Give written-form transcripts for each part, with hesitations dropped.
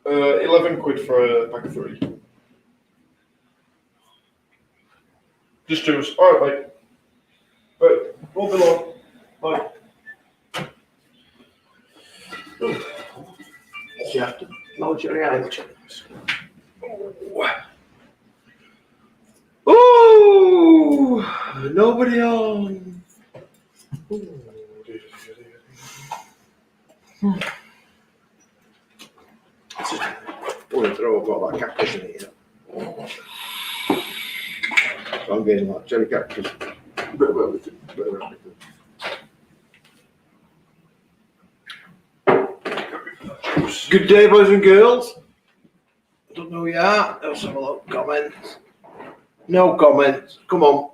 £11 for a pack of 3. Just choose. Alright, mate. But won't be long. Bye. You have to nod your eyes. Oh, nobody on. Throw I've got that cactus in here. So I'm getting like jelly cactus. Bit of everything. Good day, boys and girls. I don't know who you are. Let's have a look. Comments. No comments. Come on.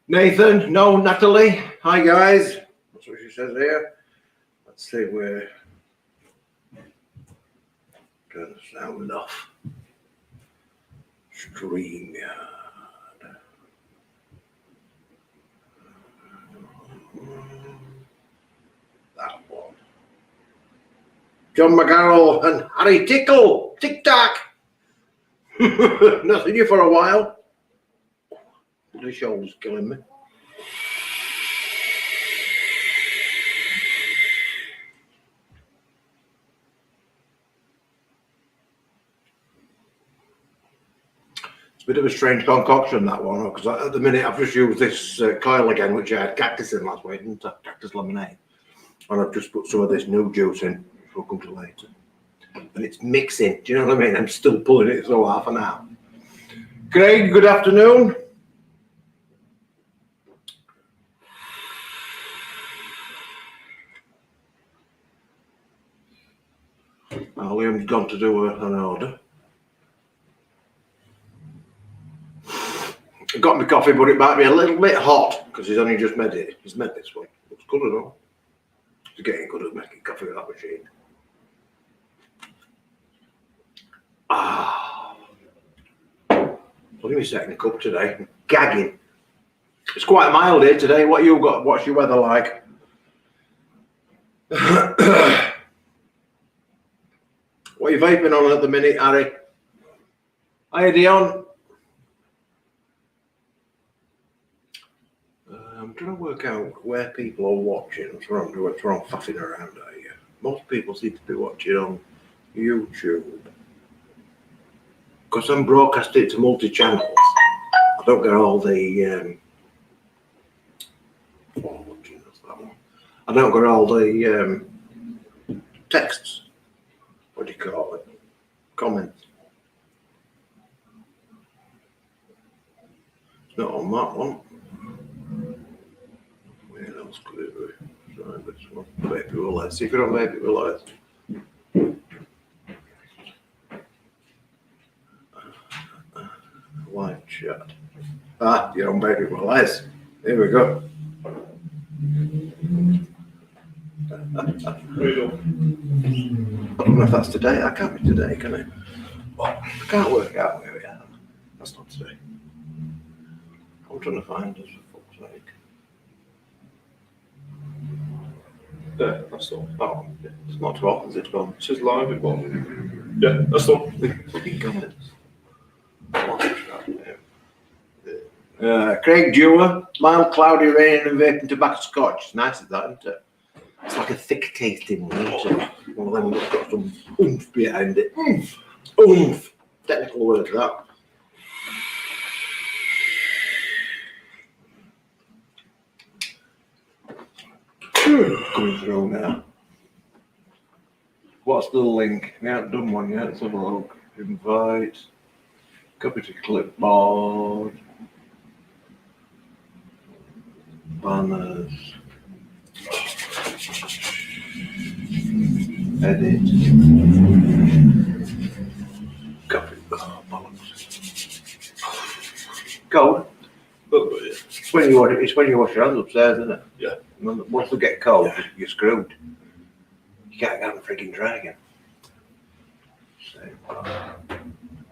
Nathan. No. Natalie. Hi, guys. That's what she says here. Let's see where. Turn the sound off. StreamYard. That one. John McGarrell and Harry Tickle. Tic-tac. Not seen you for a while. The show's killing me. It's a bit of a strange concoction, that one, because at the minute I've just used this coil again, which I had cactus in last week, didn't I? Cactus lemonade. And I've just put some of this new juice in, which we'll come to later. And it's mixing, do you know what I mean? I'm still pulling it so half an hour. Craig, good afternoon. Liam's gone to do an order. I got my coffee, but it might be a little bit hot because he's only just made it. He's made this one. Looks good at all. He's getting good at making coffee with that machine. Look at me setting a cup today. I'm gagging. It's quite mild here today. What you got? What's your weather like? What are you vaping on at the minute, Harry? Hi, Dion. I'm trying to work out where people are watching. That's what I'm doing. That's what I'm faffing around at here. Most people seem to be watching on YouTube. Because I'm broadcasting to multi-channels. I don't get all the I don't get all the texts. What do you call it? Comments. Not on that one. Where else could it be? Sorry, but it's not Vaping with Less. If you're on Vaping with Less. Live chat. You're on Vaping with Less. Here we go. I don't know if that's today. I can't be today, can I? Oh, I can't work out where we are. That's not today. I'm trying to find us, for fuck's sake. Yeah, that's all. Oh, it's not 12, is it 12? It says live at bottom. Yeah, that's all. Fucking comments. Craig Dewar, mild, cloudy rain and vaping tobacco scotch. It's nice, that, isn't it? It's like a thick tasting one, isn't it? One of them that's got some oomph behind it. Oomph! Oomph! Technical word, that. Coming through now. What's the link? We haven't done one yet. Let's have a look. Invite. Copy to clipboard. Banners. Edit. Copy. Oh, bollocks. Cold. It's when you wash your hands upstairs, isn't it? Yeah. Once they get cold, you're screwed. You can't get them freaking dry again. So,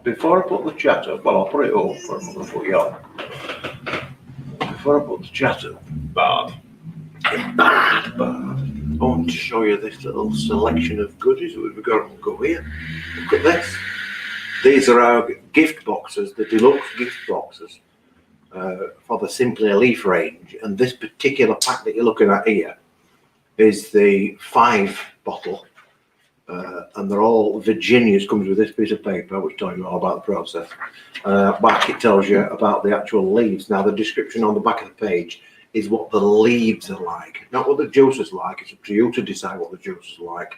before I put the chat up, well, I'll put it up, but I'm going to put you on. Before I put the chat up, bad. I want to show you this little selection of goodies that we've got on go here. Look at this. These are our gift boxes, the deluxe gift boxes for the Simply a Leaf range. And this particular pack that you're looking at here is the 5 bottle. And they're all Virginias. Comes with this piece of paper which tells you all about the process. Back it tells you about the actual leaves. Now the description on the back of the page is what the leaves are like, not what the juice is like. It's up to you to decide what the juice is like.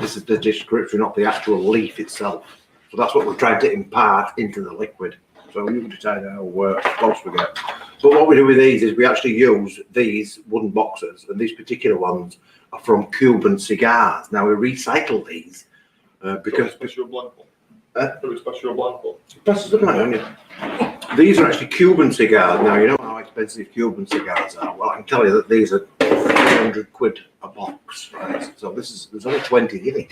This is the description, not the actual leaf itself. So that's what we're trying to impart into the liquid. So you can decide how close we get. But what we do with these is we actually use these wooden boxes, and these particular ones are from Cuban cigars. Now we recycle these because Special blanco. Special blanco. Passes the night, haven't you? These are actually Cuban cigars. Now you know how expensive Cuban cigars are. Well, I can tell you that these are 300 quid a box. Right? So there's only 20 in it.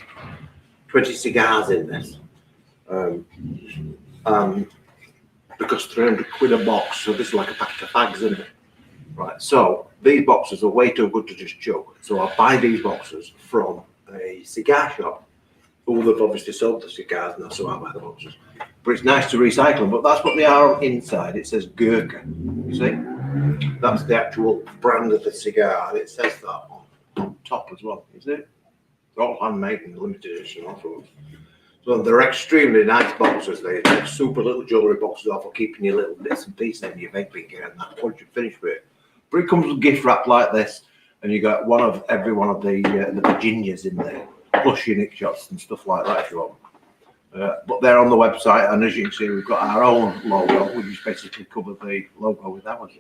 20 cigars in this. Because 300 quid a box, so this is like a packet of fags, isn't it? Right, so these boxes are way too good to just chuck. So I buy these boxes from a cigar shop. Oh, they've obviously sold the cigars now, so I buy the boxes. But it's nice to recycle them, but that's what they are inside. It says Gurkha, you see? That's the actual brand of the cigar, and it says that on top as well, you see? They're all handmade and limited edition also. So they're extremely nice boxes. They're super little jewellery boxes for keeping your little bits and pieces in your vaping gear, and that's once you finish with it. But it comes with gift wrap like this, and you got every one of the Virginias in there, plus your nick shots and stuff like that if you want. But they're on the website, and as you can see, we've got our own logo, which basically covers the logo with ours.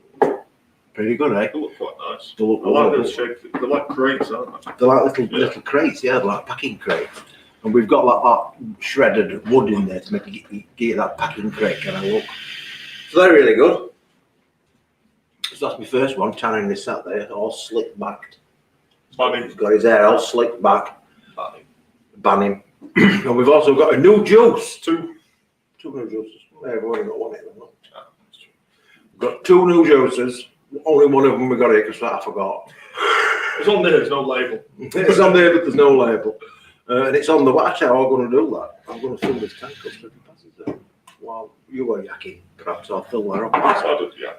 Pretty good, eh? They look quite nice. They look I like those shapes. They're like crates, aren't they? They're like little crates, yeah, they're like packing crates. And we've got like that shredded wood in there to make you get that packing crate kind of look. So they're really good. So that's my first one, tanning this out there, all slick backed. He's got his hair all slicked back. Banning. And we've also got a new juice. Two new juices. We've only got one here. We've got 2 new juices. Only one of them we got here because I forgot. It's on there, there's no label. It's on there, but there's no label. And it's on the watch. How I'm going to do that? I'm going to fill this tank up so it passes there. While you were yakking, perhaps I'll fill that up. I did, yeah.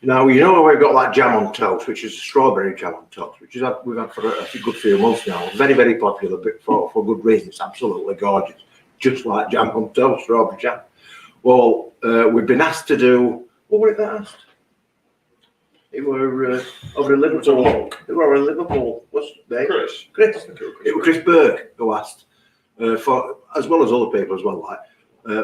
Now, you know we've got that jam on toast, which is strawberry jam on toast, which we've had for a good few months now. Very, very popular, but for good reason. It's absolutely gorgeous. Just like jam on toast, strawberry jam. Well, we've been asked to do, what were it that asked? It were over in Liverpool. It were in Liverpool. What's their name? Chris. It was Chris Burke who asked for, as well as other people as well,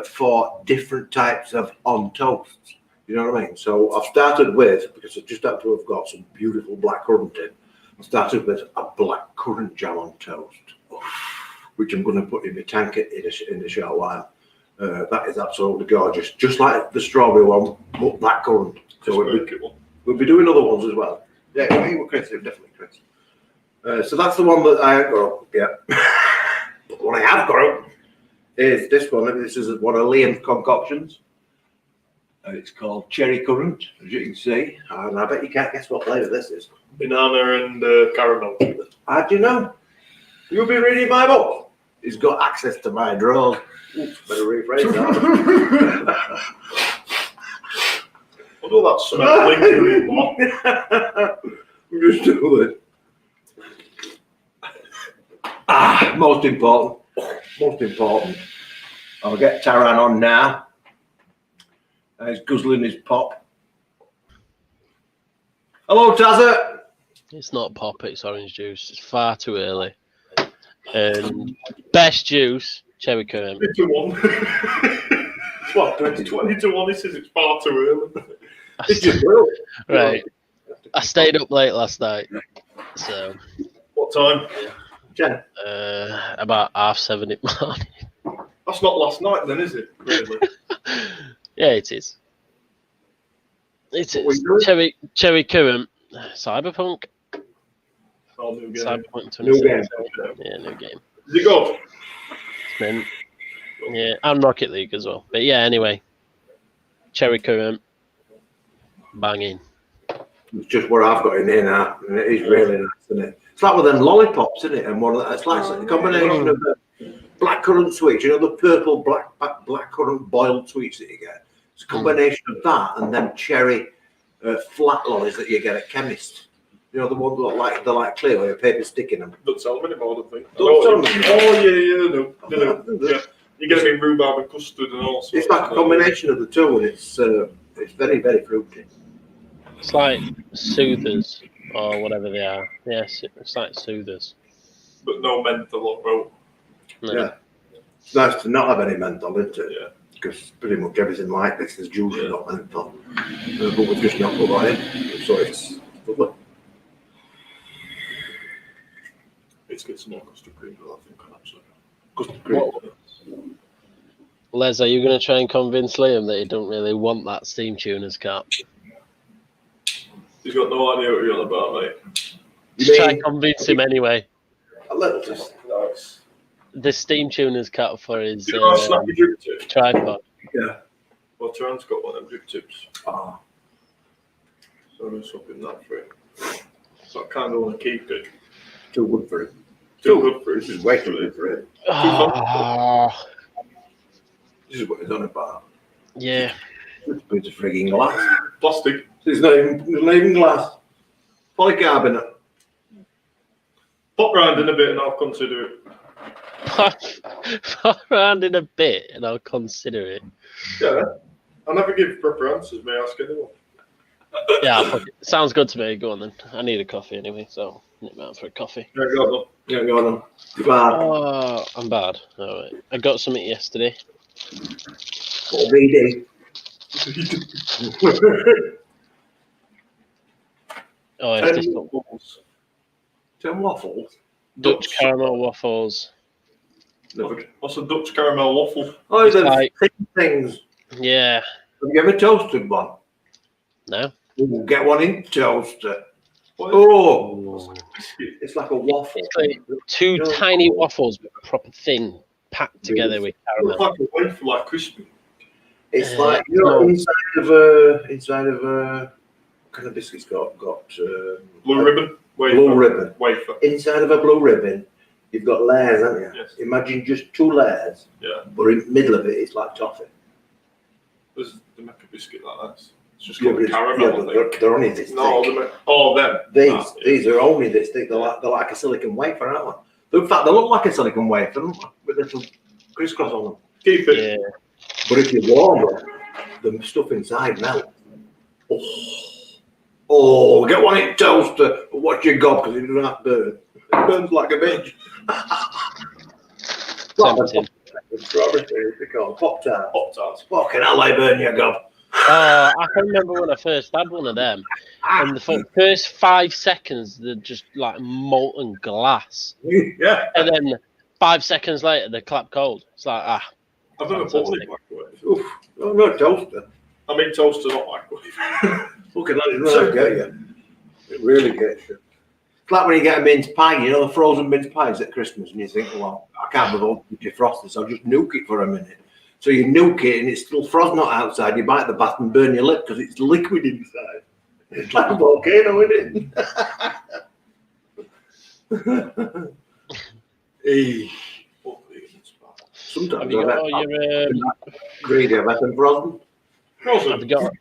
for different types of on toasts. You know what I mean? So I've started with, because I just happen to have got some beautiful black currant in. I started with a black currant jam on toast, which I'm going to put in my tank in a short while. That is absolutely gorgeous, just like the strawberry one, but black currant. So we'll be doing other ones as well. Yeah, we were Chris, definitely Chris. So that's the one that I haven't got up yet. But what I have got up is this one. This is one of Liam's concoctions. It's called Cherry Currant, as you can see. And I bet you can't guess what flavour this is. Banana and caramel. How do you know? You'll be reading my book. He's got access to my drawers. Oops, better rephrase that. What all that smell lingering on? I'm just doing it. Most important. I'll get Taran on now. He's guzzling his pop. Hello, Tazza. It's not pop, it's orange juice. It's far too early. And best juice, cherry currant. 20 to 1. What, 20 to 1? He says it's far too early. It's just real. Right. I stayed up late last night. So. What time? Jen? About 7:30 in the morning. That's not last night then, is it? Really? Yeah, it is. It is. Cherry currant. Cyberpunk. Oh, new game. Cyberpunk 27. New game. Yeah, new game. Is it good? Then, yeah, and Rocket League as well. But yeah, anyway. Cherry currant. Banging. It's just what I've got in here now, and it is really nice, isn't it? It's like with them lollipops, isn't it? And one of that, it's like a combination of the blackcurrant sweets, you know, the purple blackcurrant boiled sweets that you get. It's a combination of that and then cherry flat lollies that you get at chemist. You know, the ones that they're like clear with a paper stick in them. Don't sell them anymore, I don't think. Don't sell them Oh yeah, no. Yeah. You get them in rhubarb and custard and all sorts. It's like a combination of the two, and it's very, very fruity. It's like soothers or whatever they are. Yes, it's like soothers. But no menthol or well. No. Yeah. It's nice to not have any menthol, isn't it? Yeah. Because pretty much everything like this is usually not menthol. But we've just not put that in. So it's lovely. Let's get some more custard cream, I think, actually. Custard cream. Les, are you going to try and convince Liam that he don't really want that steam tuner's cap? He's got no idea what you're on about, mate. Just try and convince him anyway. A little just Nice. The steam tuner's cap for his Do you know how snappy drip tip? tripod. yeah. Well, Tran's got one of them drip tips. Ah. So I'm swapping that for it. So I kind of want to keep it. Too good for it. Too good for it. This is way too good for it. Ah, This is what it's on about. yeah. It's a bit of frigging glass. Plastic. It's not even glass. Polycarbonate. Pop round in a bit and I'll consider it. Pop around in a bit and I'll consider it. Yeah. I never give proper answers, may I ask anyone. Yeah, fuck it. Sounds good to me. Go on then. I need a coffee anyway, so nip me out for a coffee. Yeah, go on. Yeah, go on. You're bad. Oh, I'm bad. All right. I got something yesterday. What BD? Oh, it's just Waffles. 10 waffles. Dutch caramel waffles. What's a Dutch caramel waffle? Oh, It's the like- thin things. Yeah. Have you ever toasted one? No. Ooh, get one in toaster. What? Oh, it's like a waffle. It's like two tiny waffles, but proper thin, packed together with Looks caramel. like a wafer, like crispy. It's like, you know, no. inside of what kind of biscuits got Blue ribbon? Wafer. blue ribbon. Wafer. Inside of a blue ribbon, you've got layers, haven't you? Yes. Imagine just 2 layers, Yeah. but in the middle of it, it's like toffee. They make a biscuit like that. It's just Yeah, called but, caramel. yeah, I but think. they're only this No, thick. them. These, Ah, yeah. these are only this thick. They're like a silicon wafer, aren't they? In fact, they look like a silicon wafer, don't they? With little crisscross on them. Keep it. Yeah. But if you warm them, the stuff inside melts. Oh, get one in toaster, but watch your gob because it doesn't have to burn. It burns like a bitch. Tempting. Strawberry, they call it Pop-Tarts. Pop-Tarts. Fucking hell, they burn your gob. Oh, I can remember when I first had one of them, and the first 5 seconds they're just like molten glass, Yeah. and then 5 seconds later they're clap cold. It's like I've never bought it microwave. Oof. Oh, no, toaster. I mean toaster, not microwave. Fucking hell, it really get you. It really gets you. It's like when you get a mince pie, you know, the frozen mince pies at Christmas, and you think, well, I can't be bothered to defrost this, I'll just nuke it for a minute. So you nuke it, and it's still frozen not outside. You bite the back and burn your lip because it's liquid inside. It's like a volcano, isn't it? Sometimes have you got all your greedy, I've had them frozen. have you got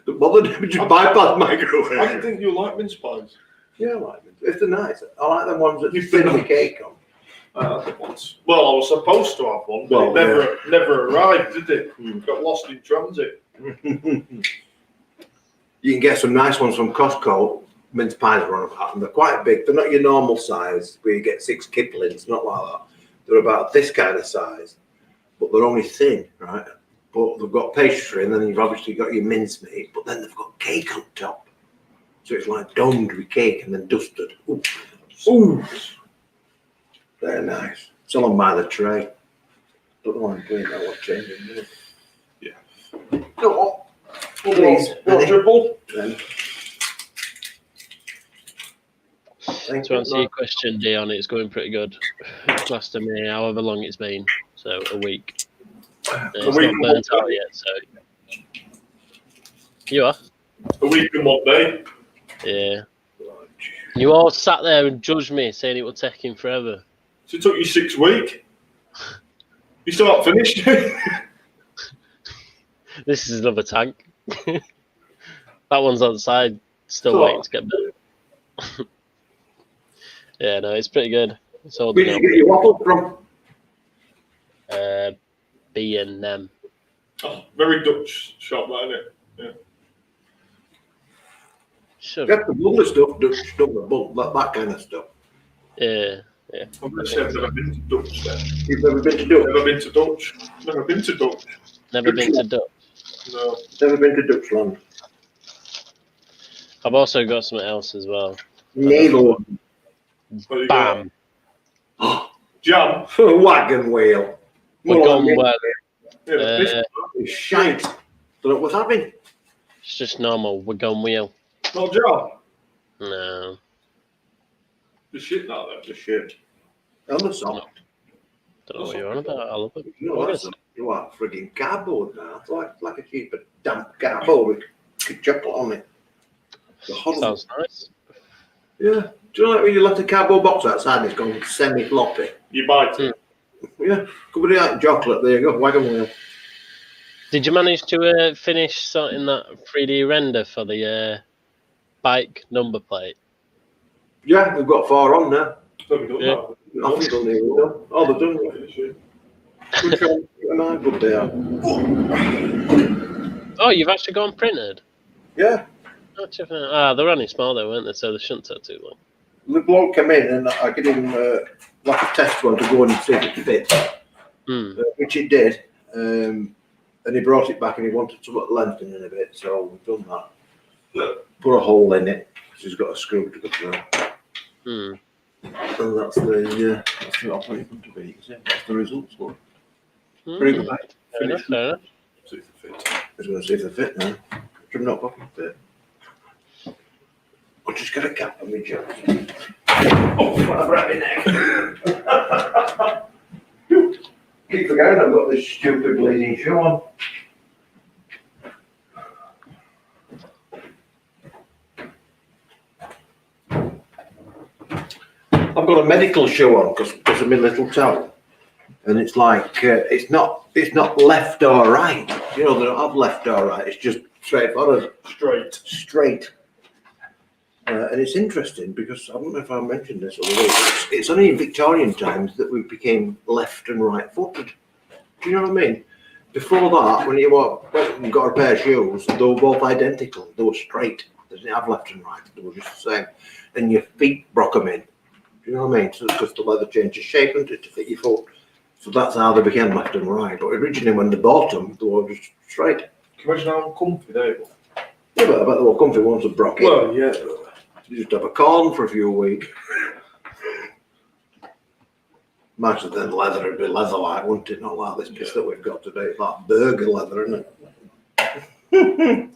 Don't bother, just bypass microwave. I didn't think you like mince pies. Yeah, I like them. If they're nice, I like them ones that you You've thin been- the cake on. I had it once. Well, I was supposed to have one, but Well, it never arrived, did it? Got lost in transit. You can get some nice ones from Costco. Mince pies run about, and they're quite big. They're not your normal size where you get 6 kiplings, not like that. They're about this kind of size, but they're only thin, right? But they've got pastry, and then you've obviously got your mincemeat, but then they've got cake on top. So it's like domed with cake and then dusted. Ooh. Ooh. They're nice. Sell them by the tray. Don't know why I'm doing that. What's changing? Yeah. Go on. Please. What dribble? Then. Thank to answer your question, Dion? It's going pretty good. Last to me, however long it's been, so a week. It's week not burnt out yet, so you are. A week and 1 day. Yeah. You all sat there and judged me, saying it would take him forever. So it took you 6 weeks. You still haven't finished. This is another tank. That one's on the side, still Cool. waiting to get better. Yeah, no, it's pretty good. It's all Where did you get your waffle from? B&M. Oh, very Dutch shop, that, isn't it? Yeah. Sure. Get the bubbly stuff, Dutch stuff, that kind of stuff. Yeah. I'm going to say I've never been to Dutch then. You've never been to Dutch? Never been to Dutch. Never been to Dutch. Never been to Dutch. No. Never been to Dutchland. I've also got something else as well. Neighbour. What you Bam. got? Jam. Wagon wheel. We're going well. Yeah, this It's shite. Don't know what's happening. It's just normal. We're going wheel. not jam. No. The shit now then. The shit. On the soft. Don't know what you're on about. I love it. You know, that's like frigging cardboard now. It's like a cheap damp cardboard with chocolate on it. Sounds nice. Yeah. Do you know like when you left a cardboard box outside and it's gone semi-floppy? You bite it. Yeah. Could be like chocolate. There you go. Wagon wheel. Did you manage to finish sorting that 3D render for the bike number plate? Yeah, we've got 4 on now. So we don't Yeah. know. Nothing's done here. Oh, they've done it. Good job. And I good they are. Oh, you've actually gone printed? Yeah. They're only small though, weren't they? So they shouldn't take too long. The bloke came in and I gave him like a test one to go and see if it fit, which it did. And he brought it back and he wanted to lengthen it a bit, so we've done that. Put a hole in it because he's got a screw to go through. And that's the operating to be. That's the results for it. Bring it back. Fair enough, fair enough. See if it fits. I was going to see if they fit now. Trim not fucking fit. I'll just get a cap on me, Joe. Oh, what a rabbit neck. Keep forgetting I've got this stupid blazing shoe on. I've got a medical shoe on because of my little toe. And it's like, it's not left or right. You know, they don't have left or right. It's just straightforward. Straight. And it's interesting because I don't know if I mentioned this or it's only in Victorian times that we became left and right footed. Do you know what I mean? Before that, when you got a pair of shoes, they were both identical. They were straight. They didn't have left and right. They were just the same. And your feet broke them in. Do you know what I mean? So it's just the leather changes shape and to fit your foot. So that's how they became left and right. But originally, when they bought them, they were just straight. Can you imagine how comfy they were? Yeah, but I bet they were comfy once they broke in. Well, yeah. You just have a corn for a few weeks. Imagine then leather would be leather-like, wouldn't it? Not like this piece that we've got today. It's like burger leather, isn't it?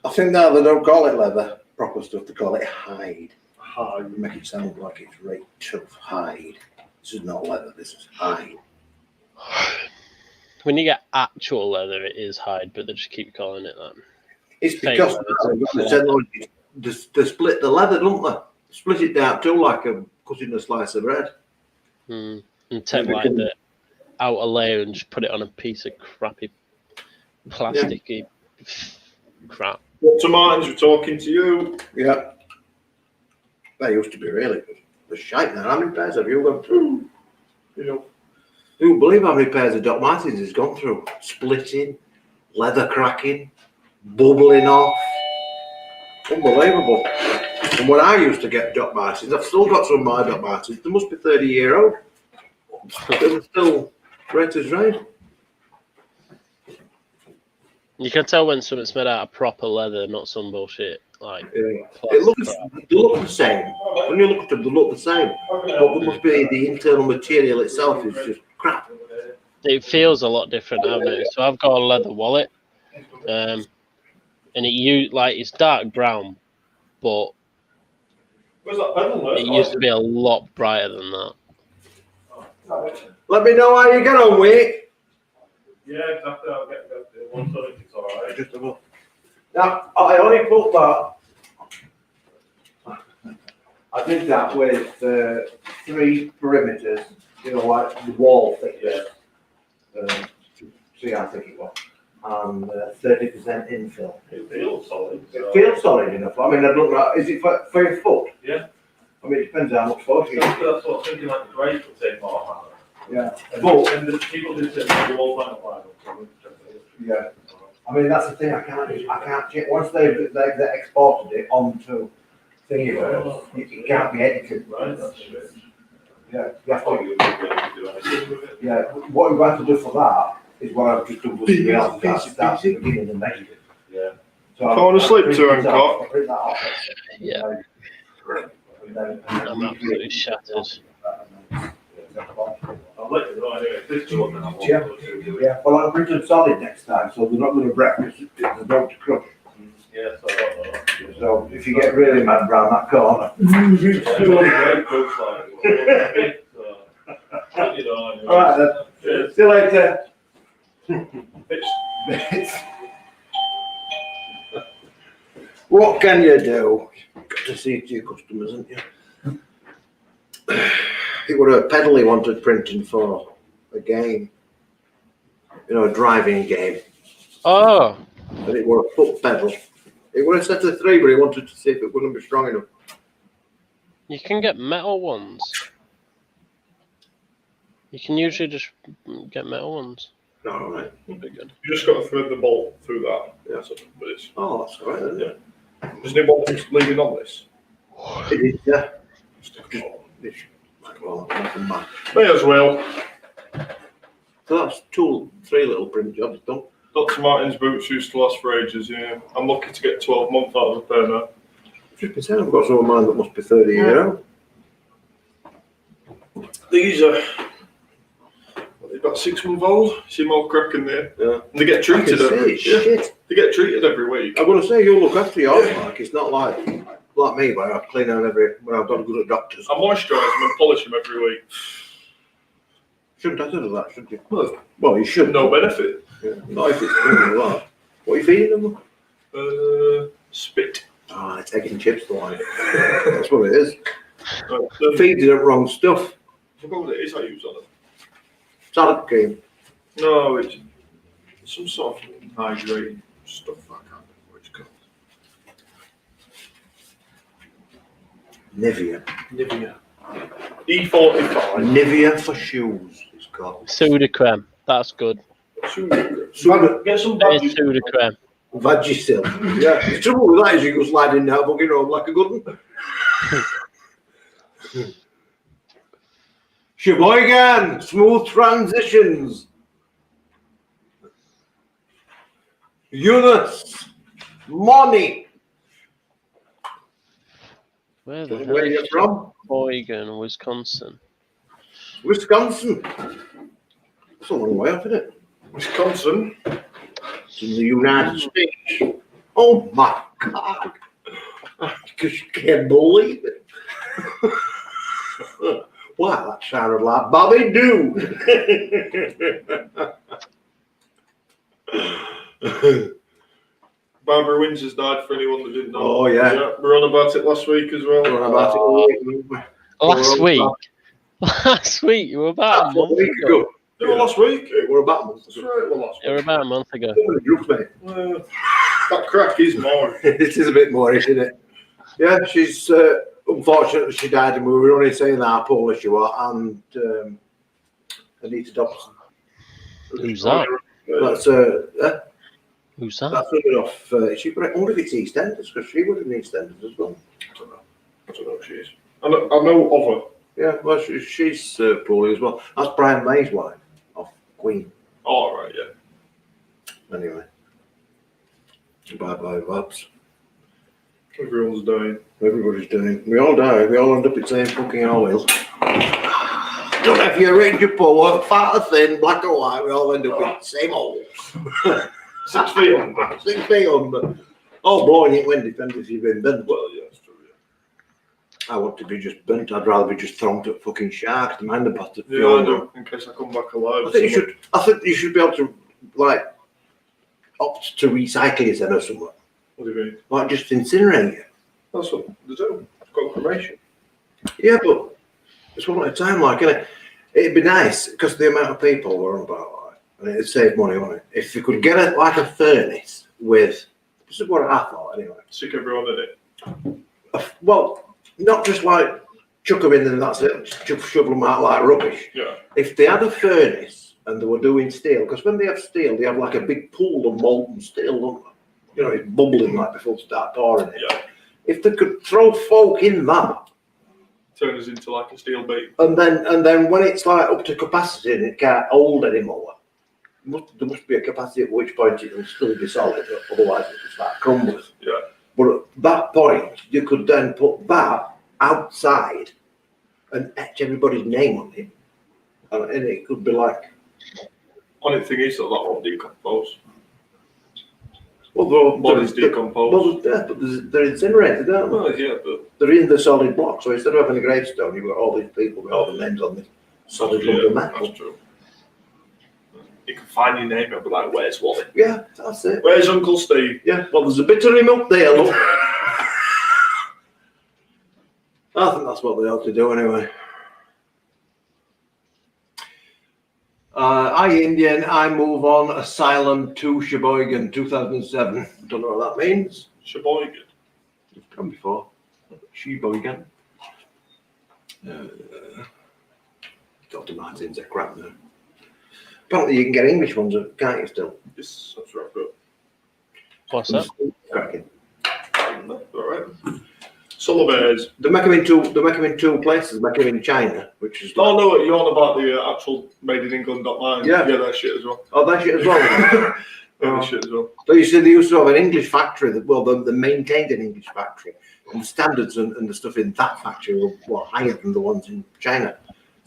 I think now they don't call it leather, proper stuff. They call it hide. Hide. Make it sound like it's right tough. Hide. This is not leather. This is hide. When you get actual leather, it is hide, but they just keep calling it that. It's because they split the leather, don't they? Split it down too, like cutting a slice of bread. And take like the outer layer and just put it on a piece of crappy plasticky crap. To Martins, we're talking to you. Yeah. They used to be really good. The shite now. How many pairs have you gone through? You know. You believe how many pairs of Doc Martens he's gone through? Splitting, leather cracking, bubbling off. Unbelievable. And when I used to get Doc Martens, I've still got some of my Doc Martens. They must be 30-year-old. They were still red as rain. You can tell when something's made out of proper leather, not some bullshit like. Yeah. They look the same. When you look at them, they look the same. But there must be the internal material itself is just crap. It feels a lot different, I've noticed. So I've got a leather wallet, and it's dark brown, but Where's that pedal there? it used to be a lot brighter than that. Let me know how you get on with it. Yeah, exactly. I'll get it. One side, it's alright. Just a look. Now, I only put that. I did that with 3 perimeters, you know, like the wall thickness. See how thick it was. And 30% infill. It feels solid. It feels solid enough. I mean, I don't know, is it for your foot? Yeah. I mean, it depends how much force you That's what I was thinking, like the grade would take more. Yeah. And the people do say the wall final. Yeah. I mean, that's the thing, I can't change, once they've exported it onto Thingiverse, it can't be edited. Right, that's it. Yeah, you have to, You wouldn't be able to do anything with it. yeah, what you have to do for that is what I've just done with the else, start at the beginning and measure it. Yeah. So Falling asleep print too, that Hancock? off, I print that off. Yeah. And then- I'm absolutely shattered. I'll let you know anyway. This is what I'm Yeah. Yeah, well, I'll print them solid next time, so they're not gonna break, there's no to crush. Yes, I don't know. So if you get really mad round that corner. All right then, see you later. What can you do? Got to see it to your customers, haven't you? It was a pedal he wanted printing for a game, you know, a driving game. Oh, But it was a foot pedal. It was a set of 3, but he wanted to see if it wouldn't be strong enough. you can get metal ones. You can usually just get metal ones. All right. That'd be good. You just got to thread the bolt through that. Yeah. But it's, Oh, that's all right then. yeah. Doesn't it want this leaving on this? It is, yeah. May as well. So that's 3 little print jobs done. Dr. Martin's boots used to last for ages, yeah. I'm lucky to get 12 months out of a pair now. 50%. I've got some of mine that must be 30 years old. These are about 6 months old. See more crack in there. Yeah. And they get I can treated see every it, shit. They get treated every week. I'm going to say you look after yours, Mark. It's not like me, where I clean out when I've got to go to doctors. I moisturise them and polish them every week. Shouldn't I do that, should you? Well, you should. No benefit. Yeah. Not if it's doing that. What are you feeding them? Spit. Ah, it's egg and chips, the line. That's what it is. Right, Feeding the wrong stuff. I forgot what it is I use on them. Salad cream. No, it's some sort of hydrating stuff. I can't remember what it's called. Nivea. Nivea. E45. Nivea for shoes, it's called. Sudocrem. That's good. Get some badges. It's Sudocrem. Vagisil. Yeah. The trouble with that is you go sliding down, bugging home like a good one. Sheboygan, smooth transitions. Eunice, money. Where the hell Where are you is from? Sheboygan, Wisconsin? Wisconsin. That's a long way off, isn't it? Wisconsin. It's in the United States. Oh my God. I just can't believe it. Wow, that sounded like Bobby Doo. Barbara Windsor's died for anyone that didn't know. Oh, yeah. We're on about it last week as well. Last week? Last week? You were about a month ago. They were last week. We're about a month That's ago. right, well, last You were week. about a month ago. That crack is more. It is a bit more, isn't it? Yeah, she's unfortunately she died, and we were only saying that how Polish you are, and Anita Dobson. Who's that? That's Who's that? that's good enough. She, I wonder if it's EastEnders, because she was in EastEnders as well. I don't know who she is. I know of her. Yeah, well, she's poorly as well. That's Brian May's wife, of Queen. Oh, right, yeah. Anyway, bye, Babs. Everyone's dying. Everybody's dying. We all die. We all end up in the same fucking oil. Don't know if you're rich or poor, fat or thin, black or white, we all end up in the same hole. 6 feet under. 6 feet under. Oh, blowing it when depends if you've been burnt. Well, yeah, that's true, yeah. I want to be just burnt. I'd rather be just thrown to fucking sharks to mind the bastard. Yeah, I do. In case I come back alive. I think you should be able to, like, opt to recycle it or something. What do you mean? Like just incinerate it. That's what they do. It's got cremation. Yeah, but it's one at a time, like, innit? It'd be nice because the amount of people we're on about, like, and it'd save money on it. If you could get it like a furnace with, this is what I thought anyway. Stick everyone in it. Well, not just like chuck them in and that's it, just shovel them out like rubbish. Yeah. If they had a furnace and they were doing steel, because when they have steel, they have like a big pool of molten steel, don't they? You know, it's bubbling like before they start pouring it. Yeah. If they could throw folk in that, Turn us into like a steel beam. and then when it's like up to capacity and it can't hold anymore, there must be a capacity at which point it can still be solid, otherwise it will start crumbling. Yeah. But at that point, you could then put that outside and etch everybody's name on it, and it could be like. Only thing is that won't decompose. Well, Bodies decompose. Well, yeah, but they're incinerated, aren't they? Well, yeah, but They're in the solid block, so instead of having a gravestone, you've got all these people with all the names on this solid lump of metal. that's true. You can find your name and be like, "Where's Wally? Yeah, that's it. Where's Uncle Steve?" Yeah, well, there's a bit of him up there, look. I think that's what they ought to do anyway. I Indian, I move on, Asylum to Sheboygan, 2007. Don't know what that means. Sheboygan. It's come before. Sheboygan. Dr. Martin's a crap now. Apparently you can get English ones, can't you still? Yes, that's right. But What's that? Cracking. all right. Solomers. They make them in two places. They make them in China, which is Oh no, you're on about the actual made in England .mine. Yeah. Yeah, that shit as well. Oh, that shit as well. Yeah, that shit as well. So you see, they used to have an English factory. They maintained an English factory, and the standards and the stuff in that factory were higher than the ones in China.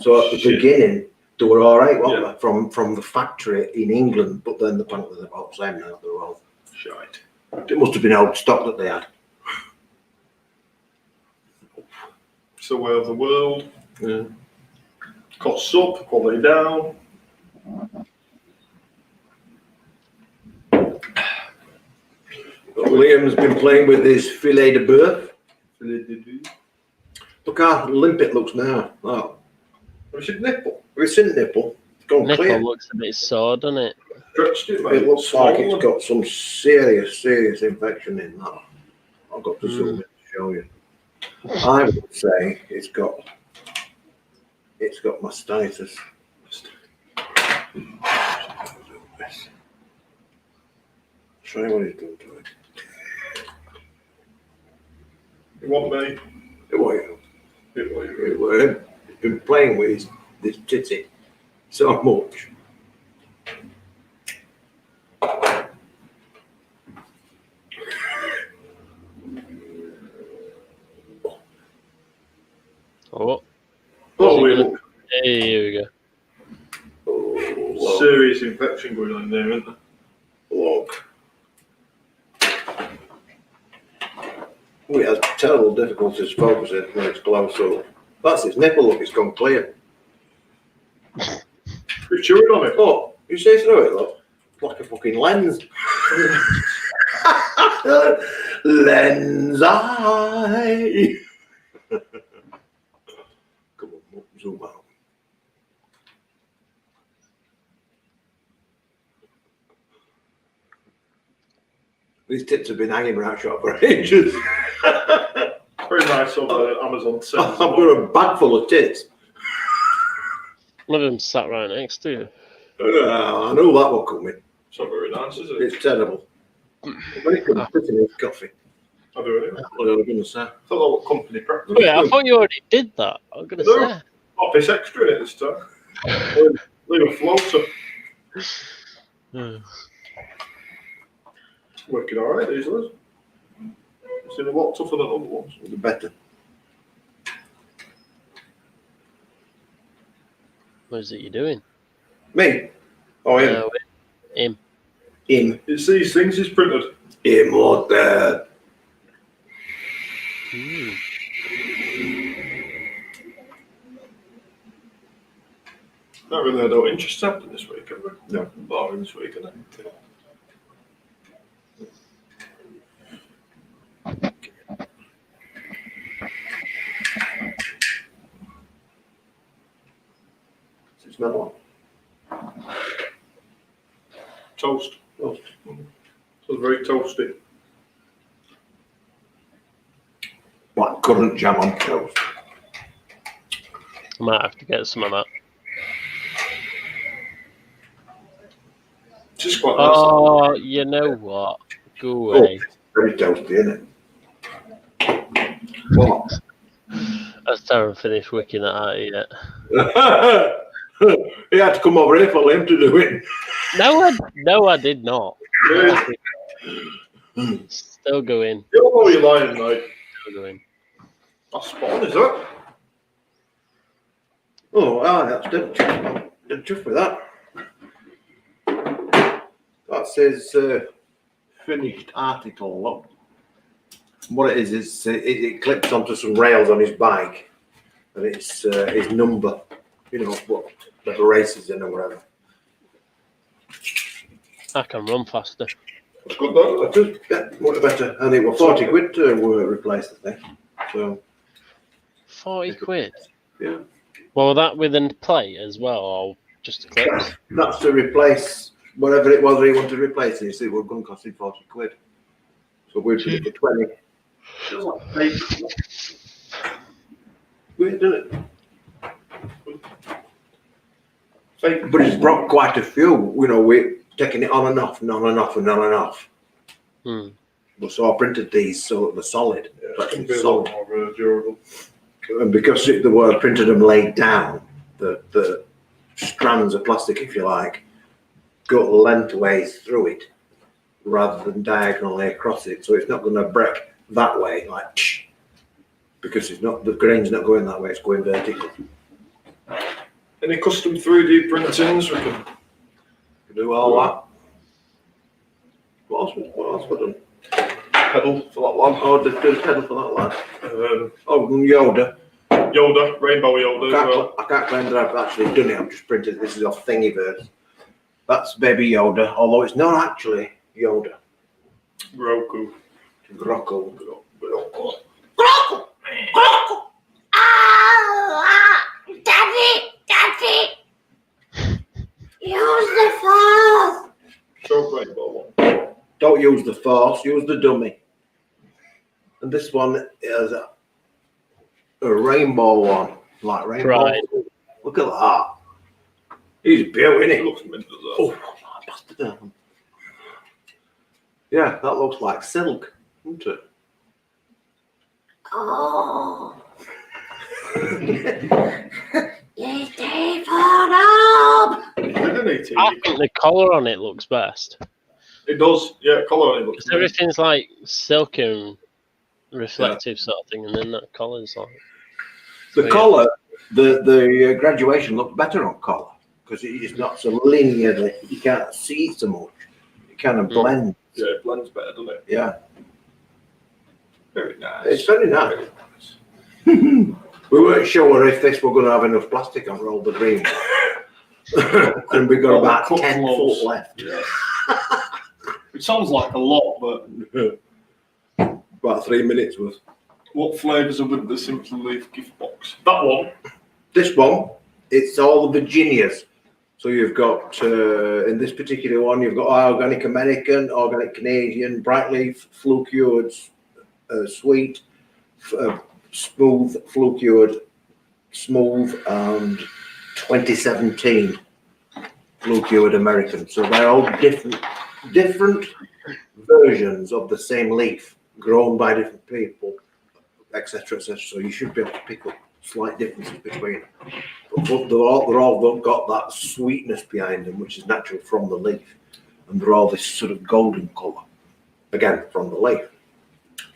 So at the beginning, they were all right, weren't they? From the factory in England, but then apparently they're all the same now. They're all Shite. It must have been old stock that they had. It's the way of the world. Yeah. Costs up, quality down. Liam's been playing with his filet de boeuf. Look how limp it looks now. Oh, It's a nipple. it's in nipple. It's gone Nipple clear. looks a bit sore, doesn't it? Stretched it, mate. It looks like it's got some serious infection in that. I've got to zoom in to show you. I would say it's got mastitis. Show you what he's done to it. You want me? It won't. It will. It won't. He's been playing with this titty so much. Oh, Oh, we look. hey, here we go. Oh, Serious infection going on there, isn't there? look. We have terrible difficulties focusing when it's close up. That's his nipple, look, it's gone clear. You're chewing on it. Look, you see through it, look. It's like a fucking lens. Lens eye. Come on, zoom out. These tits have been hanging right short for ages. Very nice on Amazon I've sales. got a bag full of tits. One of them sat right next to you. I knew that was coming. It's not very nice, is it? It's terrible. When it comes to putting in coffee, I do anyway. that's what I was going to say. I thought that was company practice. Wait, I thought you already did that. I was going to No. say. Office extra in it this time. Leave a floater. Hmm. Working alright, these ones. It's in a lot tougher than other ones. The better. What is it you're doing? Me? Oh, him. Him. Him. It's these things he's printed. Him or that. Hmm. Not really had no interest happening this week, have we? No. Boring this week, isn't it? It smell like? Toast. Toast. So very toasty. Black currant jam on toast. I might have to get some of that. It's just quite nice. Oh, you know what? Go away. Very toasty, isn't it? What? I still haven't finished wicking that out yet. He had to come over here for him to do it. No, I did not. No, I did. Still going. Oh, you're lying, mate. Still going. That's spot on, is that? Oh, that's done chuff with that. That says finished article. Look. What it is it clips onto some rails on his bike, and it's his number. You know what the race is in or whatever. I can run faster. That's good, though. Just much better. And it was 40 quid to replace the thing. So 40 quid. yeah. Well, that with a plate as well, or just the clips? That's to replace whatever it was he wanted to replace. You see, we're going to cost him 40 quid. So we're doing it for 20. Weird, isn't it? But it's brought quite a few. You know, we're taking it on and off, and on and off, and on and off. Hmm. So I printed these so they're solid. It can be a lot more durable. And because the way I printed them laid down, the strands of plastic, if you like, go lengthways through it rather than diagonally across it. So it's not going to break that way, like, because it's not, the grain's not going that way, it's going vertical. Any custom 3D printings we can Do all that. What else we done? pedal for that one. Oh, there's a pedal for that lad. Oh, Yoda. Yoda, Rainbow Yoda as well. I can't claim that I've actually done it. I've just printed. This is off Thingiverse. That's Baby Yoda, although it's not actually Yoda. Roku. Grocko. Daddy! Use the force! Show Rainbow one. Don't use the force. Use the dummy. And this one is a rainbow one, like rainbow. Right. Look at that. He's beautiful, isn't It he? looks mint as well. Oh, bastard. Yeah, that looks like silk, doesn't it? Oh! You stay for up! Didn't it? I think the collar on it looks best. It does, yeah, colour on it looks Because everything's like silk and reflective sort of thing, and then that collar's like. The collar, the graduation looks better on collar because it's not so linearly. You can't see it so much. It kind of blends. Yeah, it blends better, doesn't it? Yeah, Very nice. it's very nice. Very nice. We weren't sure if this were going to have enough plastic on roll the green. And we've got Well, about cut 10 close. foot left. Yeah. It sounds like a lot, but About 3 minutes worth. what flavours are with the Simply Leaf gift box? That one. This one, it's all the Virginias. So you've got, in this particular one, you've got organic American, organic Canadian, bright leaf, flue cured, sweet, smooth, flue cured, smooth, and 2017 flue cured American. So they're all different versions of the same leaf, grown by different people, etc., etc. So you should be able to pick up slight differences between them. But they're all got that sweetness behind them, which is natural from the leaf, and they're all this sort of golden colour, again from the leaf.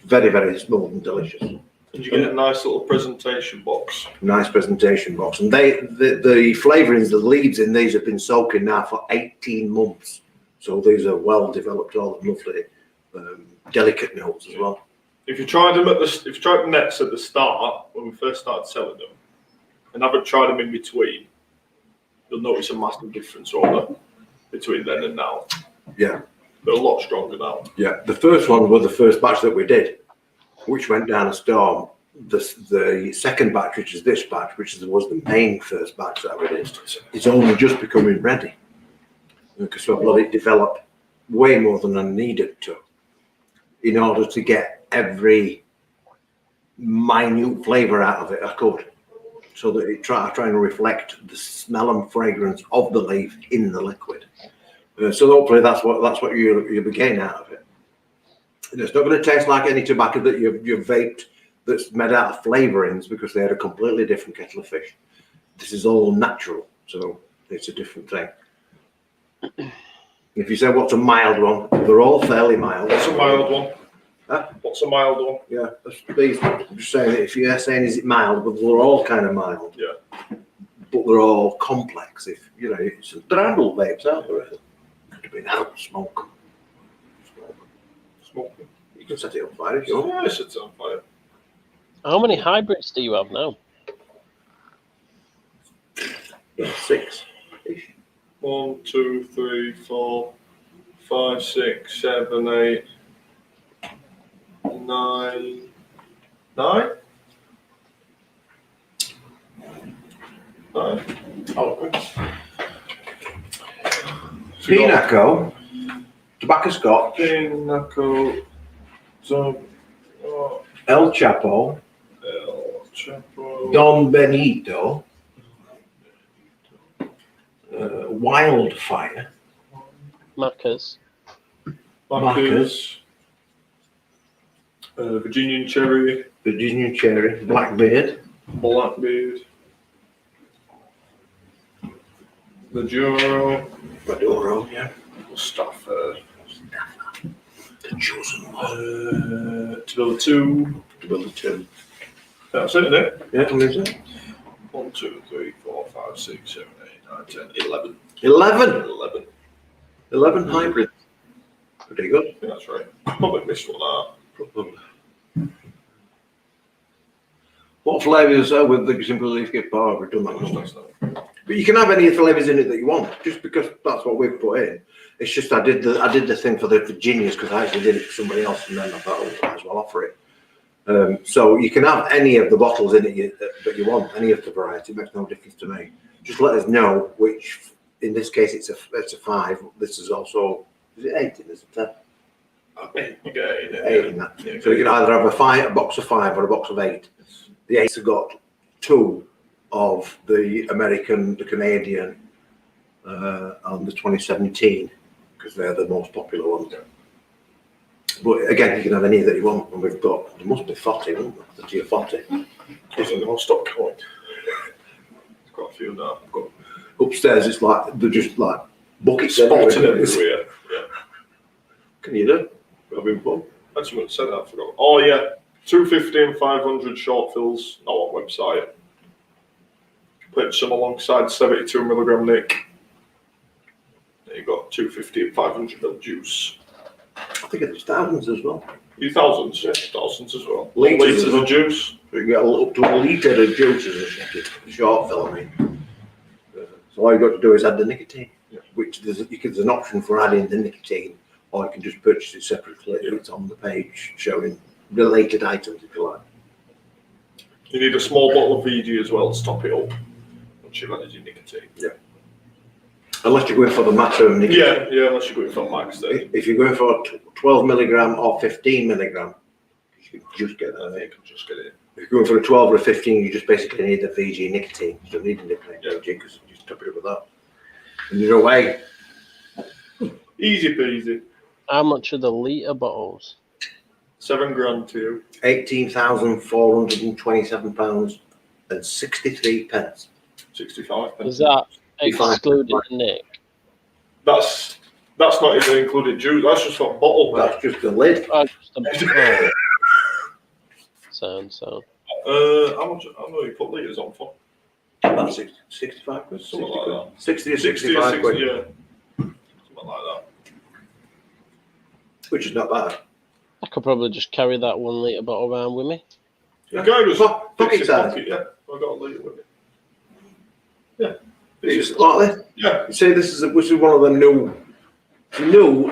Very, very smooth and delicious. And you get a nice little presentation box. Nice presentation box, and the flavourings, the leaves in these have been soaking now for 18 months. So these are well developed, all lovely, delicate notes as well. If you tried them if you tried the nets at the start when we first started selling them, and haven't tried them in between, you'll notice a massive difference over between then and now. Yeah, They're a lot stronger now. yeah. The first ones were the first batch that we did, which went down a storm. the second batch, which is this batch, which was the main first batch that I released, is only just becoming ready because I've let it develop way more than I needed to in order to get every minute flavour out of it I could, so that I try and reflect the smell and fragrance of the leaf in the liquid. So hopefully that's what you'll be getting out of it. And it's not going to taste like any tobacco that you've vaped that's made out of flavourings, because they had a completely different kettle of fish. This is all natural, so it's a different thing. If you say what's a mild one, they're all fairly mild. What's a mild one? Huh? What's a mild one? Yeah, I'm just saying, if you're saying is it mild, but they're all kind of mild. Yeah. But they're all complex. If you know, they're handle vapes, aren't they? Could have been out smoke. Smoking. You can set it on fire if you want. Yes, it's on fire. How many hybrids do you have now? Yeah, 6. 1, 2, 3, 4, 5, 6, 7, 8, 9. 9? 9. Oh, Pinaco, Tobacco Scotch, Pinaco, El Chapo, El Chapo, Don Benito, Wildfire, Macca's. Macca's, Virginian Cherry, Virginia Cherry, Blackbeard, Blackbeard, Maduro, Maduro, yeah, Stafford, the chosen one, Tobilla 2. Tobilla 2. That's it, isn't it? Yeah, how many is it? 1, 2, 3, 4, 5, 6, 7, 8, 9, 10, 11. 11. 11. Hybrids. Pretty good. I think that's right. Probably missed one out. Probably. What flavours are with the simple leaf gift bar? We've done that one. But you can have any flavours in it that you want, just because that's what we've put in. It's just I did the thing for the Virginias because I actually did it for somebody else, and then I thought, oh, I might as well offer it. So you can have any of the bottles in it that you want, any of the variety. It makes no difference to me. Just let us know which. In this case, it's a 5. This is also, is it 8 in this? 10? You get 8 in that. Yeah, so you can either have a box of 5 or a box of 8. The 8s have got 2 of the American, the Canadian, and the 2017, because they're the most popular ones. But again, you can have any that you want, and we've got, there must be 40, wouldn't there? 30 or 40. They won't stop coming. There's quite a few now. I've got Upstairs, it's like, they're just like buckets spotted everywhere. everywhere. Yeah. Can you do? Having fun. I just want to say that, I forgot. Oh, yeah. 250 and 500 short fills, not on website. Put some alongside 72 milligram Nick. There you go, 250 and 500 ml juice. I think it's thousands as well. Thousands, yeah, thousands as well. Litres Litres of juice. You can get up to a litre of juice as a short fill, I mean. So all you've got to do is add the nicotine, which there's an option for adding the nicotine, or you can just purchase it separately. It's on the page showing related items, if you like. You need a small bottle of VG as well to top it up once you've added your nicotine. Yeah. Unless you're going for the maximum nicotine. Yeah, unless you're going for max then. If you're going for 12 milligram or 15 milligram, you can just get that. I think I'll just get it. If you're going for a 12 or a 15, you just basically need the VG nicotine. You don't need the nicotine VG because you just top it up with that. And you're away. Easy peasy. How much are the litre bottles? £7 grand to you. £18,427 and 63 pence. 65 pence. Is that excluding the Nick? That's not even included juice. That's just got bottle. That's just the lid. Oh, just a sound. How much you put litres on for? About 65 quid. Something like that. 60 or 60 65 or 60, quid. yeah. Something like that. Which is not bad. I could probably just carry that 1 litre bottle around with me. Yeah. Go just Pocket size. Yeah, I got a litre with it. Yeah. It's like this. Yeah. You see, this is one of the new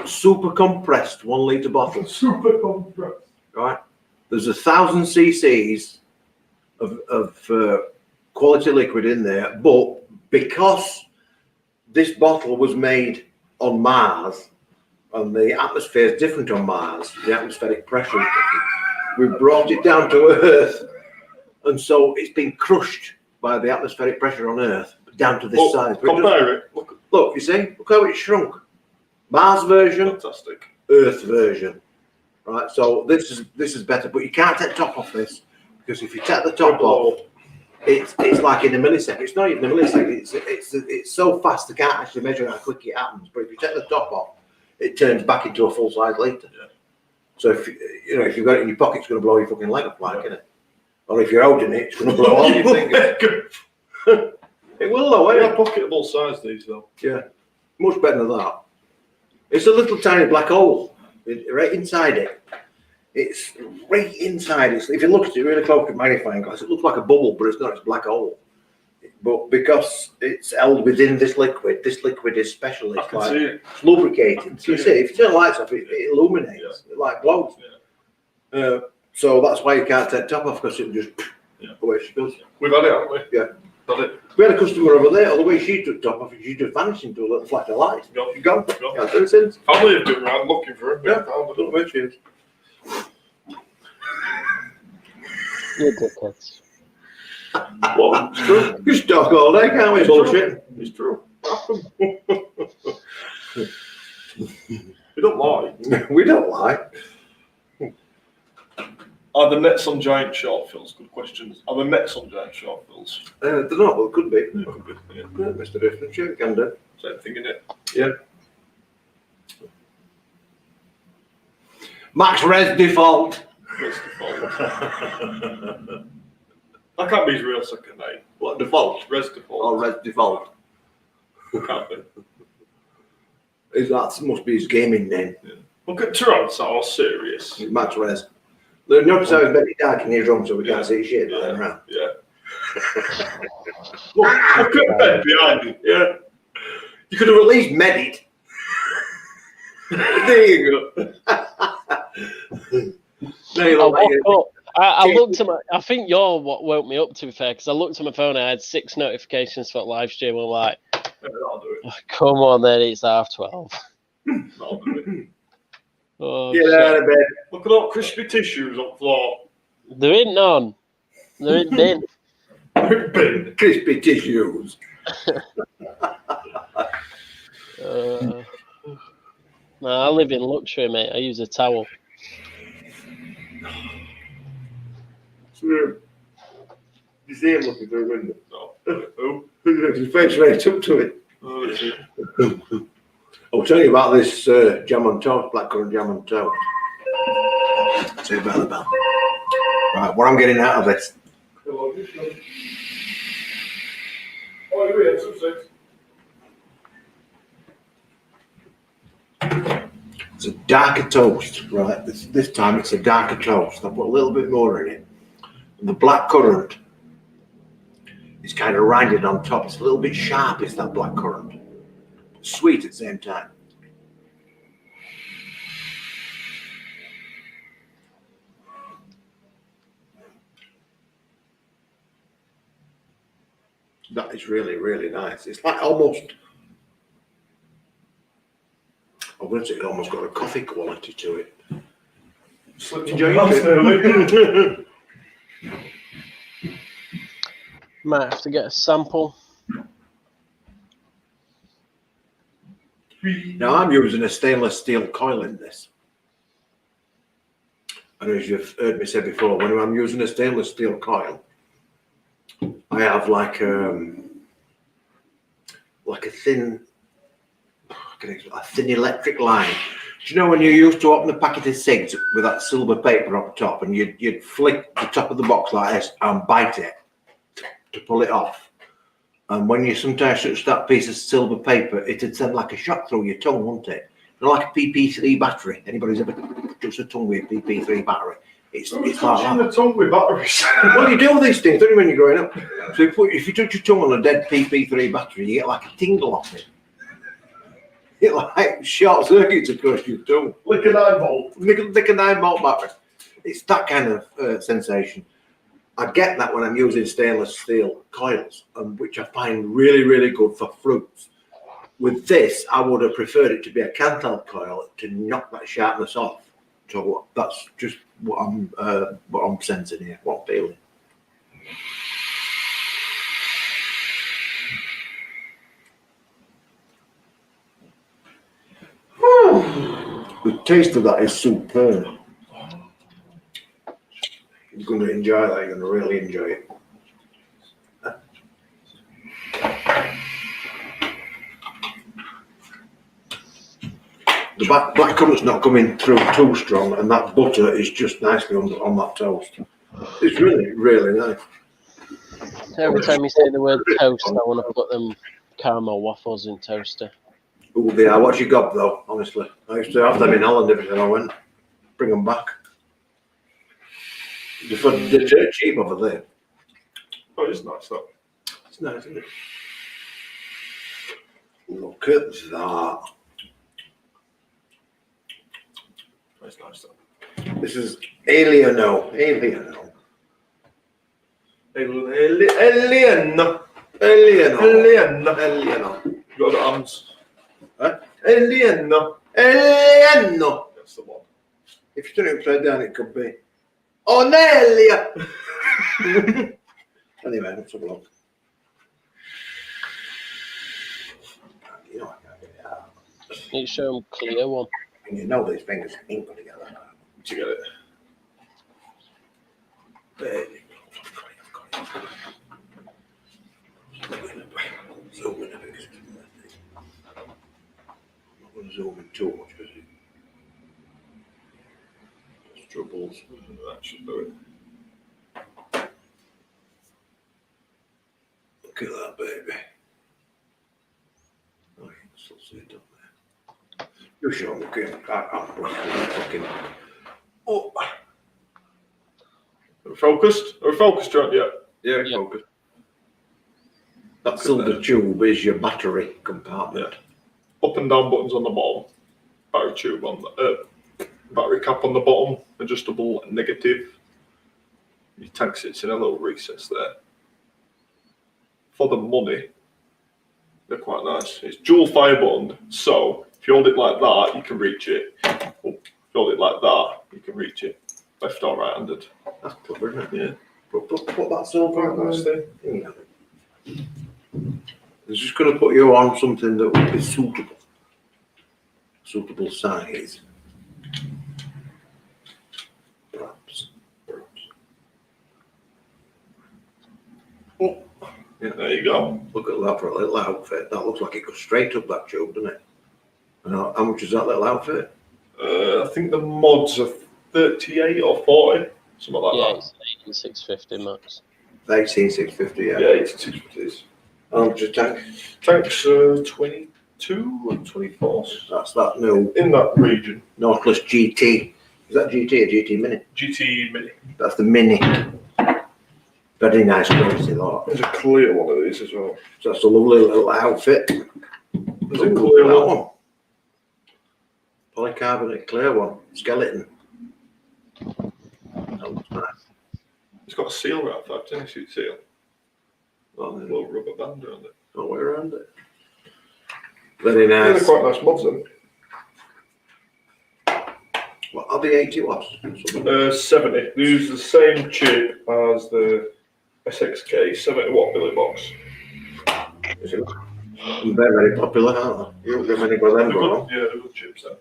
super compressed 1 litre bottles. Super compressed. Right? There's 1,000 cc's of quality liquid in there, but because this bottle was made on Mars and the atmosphere is different on Mars, the atmospheric pressure is different, we brought it down to Earth, and so it's been crushed by the atmospheric pressure on Earth down to this size. Compare it. Look, you see, look how it's shrunk. Mars version, Fantastic. Earth version. Right, so this is better, but you can't take the top off this, because if you take the top off, it's like in a millisecond. It's not even a millisecond. It's so fast they can't actually measure how quick it happens. But if you take the top off, it turns back into a full size litre. Yeah. So if you've got it in your pocket, it's going to blow your fucking leg off, like, isn't it? Or if you're holding it, it's going to blow off your finger. It will though, They're eh? pocketable size, these though. Yeah, much better than that. It's a little tiny black hole right inside it. It's right inside it. If you look at it really close with magnifying glass, it looks like a bubble, but it's not. It's a black hole. But because it's held within this liquid is special. It's like it's lubricated. So you see, if you turn the lights off, it illuminates. It like glows. Yeah. So that's why you can't take the top off, because it just away she goes. We've had it, haven't we? Yeah. Had it. We had a customer over there. All the way she took the top off, she just vanished into a little flash of light. Gone. Gone. Gone. Can't do it since. Family have been around looking for him. Yeah. Found I him. don't know where she is. You're dickheads. What? It's true. We just talk all day, can't we? It's Bullshit. It's true. You don't lie. We don't lie. Are the nets on giant short fills? Good questions. Are the nets on giant short fills? They're not, but it could be. Could be. Yeah. Yeah, Mr. Different, sure, can do. Same thing, innit? Yeah. Max Res default. Res default. That can't be his real second name. What, default? Res default. Or Res default. Can't be. That must be his gaming name. Yeah. Look at Toronto, all serious. Max Res. Notice how it's very dark in his room, so we can't see shit Yeah. lying around. Yeah. look at Ben behind him. Yeah. You could have at least made it. There you go. There you I look like woke up. I looked at my. I think you're what woke me up, to be fair, because I looked at my phone. I had 6 notifications for the live stream. I'm like, I'll do it. oh, come on, then it's 12:30. I'll do it. Oh, Get shit. out of bed. Look at all crispy tissues on the floor. There ain't none. There ain't been. Ben. Crispy tissues. No, I live in luxury, mate. I use a towel. You see him looking through a window. No. His face right up to it. Oh, that's it. I'll tell you about this jam on toast, blackcurrant jam on toast. I'll tell you about the bell. Right, what I'm getting out of this. Oh, you had some sex. It's a darker toast, right? This time it's a darker toast. I put a little bit more in it. And the blackcurrant is kind of rounded on top. It's a little bit sharp, is that blackcurrant. Sweet at the same time. That is really, really nice. It's like almost, I would say it almost got a coffee quality to it. Slipped Enjoy on it. Might have to get a sample. Now I'm using a stainless steel coil in this. And as you've heard me say before, when I'm using a stainless steel coil, I have like a thin electric line. Do you know when you used to open a packet of cigs with that silver paper up top, and you'd flick the top of the box like this and bite it to pull it off? And when you sometimes touch that piece of silver paper, it'd send like a shock through your tongue, wouldn't it? You know, like a PP3 battery. Anybody's ever touched a tongue with a PP3 battery? It's like touching that. the tongue with batteries. Well, you do all these things, don't you, when you're growing up? So if you touch your tongue on a dead PP3 battery, you get like a tingle off it. It like short circuits across your tongue. Like a 9 volt. Like a 9 volt battery. It's that kind of sensation. I get that when I'm using stainless steel coils, which I find really, really good for fruits. With this, I would have preferred it to be a Cantal coil to knock that sharpness off. So that's just what I'm sensing here, what I'm feeling. The taste of that is superb. You're going to enjoy that. You're going to really enjoy it. The black currant's not coming through too strong, and that butter is just nicely on that toast. It's really, really nice. Every time you say the word toast, I want to put them caramel waffles in toaster. Ooh, they are. What's your gob though? Honestly, I used to have them in Holland every time I went. Bring them back. They're cheap over there. Oh, it's nice though. It's nice, isn't it? Look at that. It's nice though. This is Alieno. Alien. You got the hands. Huh? Alien. Alieno. That's the one. If you turn it upside down, it could be Onelia. Anyway, let's have a look. You know, I can't get it out. You show them clear one. And you know these fingers ain't going together. Did you get it? Baby. Zoom in a bit. I'm not going to zoom in too much because There's troubles. That should do it. look at that, baby. Oh, you can still see it down there. You show me, Kim. I'm fucking. Oh. Are we focused? Are we focused, John? Yeah. Yeah, Yeah. focus. That silver tube is your battery compartment. Up and down buttons on the bottom. Battery tube on the battery cap on the bottom. Adjustable negative. Your tank sits in a little recess there. For the money, they're quite nice. It's dual fire button, so if you hold it like that, you can reach it. If you hold it like that, you can reach it. Left or right-handed. That's clever, isn't it? Yeah. Put that silver Quite nice thing. thing. It's just going to put you on something that would be suitable. Suitable size. Perhaps. Oh, Yeah, there you go. look at that for a little outfit. That looks like it goes straight up that tube, doesn't it? And how much is that little outfit? I think the mods are 38 or 40, something like Yeah, that. it's 18650 max. 18650, yeah. Yeah, 86 it is. How much is tank? Tanks 22 or 24. That's that new In that region. Nautilus GT. Is that GT or GT Mini? GT Mini. That's the Mini. Very nice quality, that. There's a clear one of these as well. So that's a lovely little outfit. There's a clear that one. Polycarbonate clear one. Skeleton. That looks nice. It's got a seal right there, tennis suit seal. Well, A little rubber band around it. no way around it. Very Yeah, they're nice. quite nice mods then. What are the 80 watts? 70. They use the same chip as the SXK 70 watt billy box. They're very popular, aren't they? You don't get many of them They're going on. good, yeah, they're good chips then.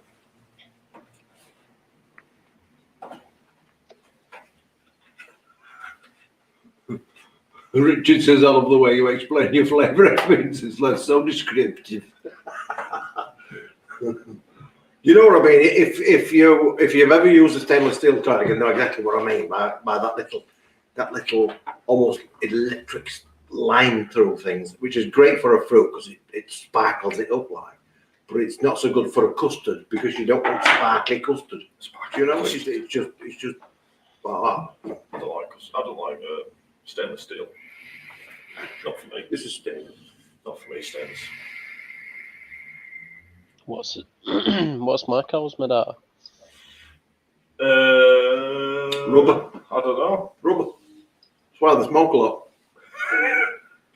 Richard says, I love the way you explain your flavour experiences. That's so descriptive. You know what I mean? If you've ever used a stainless steel coil, you know exactly what I mean by that little almost electric line through things, which is great for a fruit because it sparkles it up like. But it's not so good for a custard because you don't want sparkly custard. You know, it's just like that. I don't like stainless steel. Not for me. This is stainless. Not for me, stainless. What's my cows made out of? Rubber. I don't know. Rubber. That's why they smoke a lot.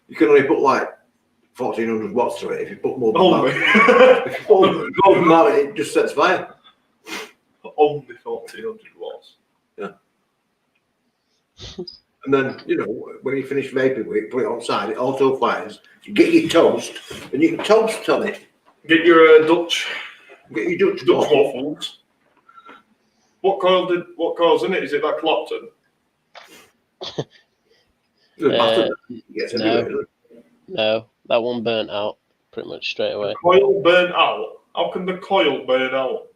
You can only put like 1400 watts to it. If you put more than Only. that, if you put more than that, it just sets fire. Only 1400 watts. Yeah. And then, you know, when you finish vaping with it, put it outside, it auto fires. You get your toast, and you can toast on it. Get your Dutch Get your Dutch Dutch waffle. waffles. What coil's in it? Is it that Clapton? The bastard gets no. everywhere, doesn't it? No, that one burnt out pretty much straight away. The coil burn out? How can the coil burn out?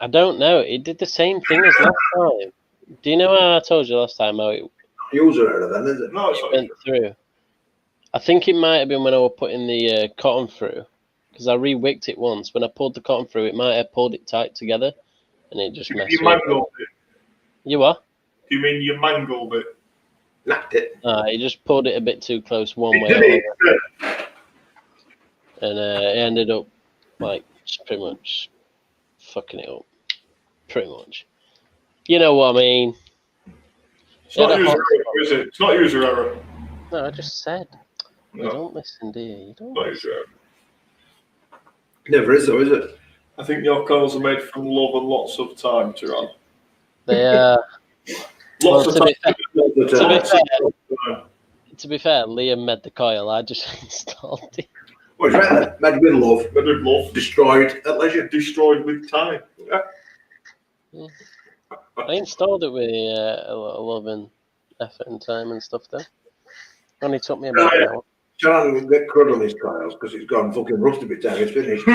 I don't know. It did the same thing as last time. Do you know how I told you last time how it User error then, is it? No, it's not. went through? I think it might have been when I was putting the cotton through, because I re-wicked it once. When I pulled the cotton through, it might have pulled it tight together, and it just messed You with it. mangled it. You what? You mean you mangled it? Knocked it. It just pulled it a bit too close one It way, did it. and it ended up like just pretty much fucking it up. Pretty much. You know what I mean? It's not user error, is it? It's not user error. No, I just said. You No, don't listen, do you? You don't not listen. user error. Never is though, is it? I think your coils are made from love and lots of time, Turan. They are. Lots Well, of to time. be Lots fair- of time. To be fair, Liam made the coil. I just installed it. Well, it's right then. Made with love, Made with love, destroyed at leisure. destroyed with time. Yeah. I installed it with a lot of love and effort and time and stuff. Though only took me about an hour. Sharon will get crud on his trials because he's gone fucking rusty by the time it's finished.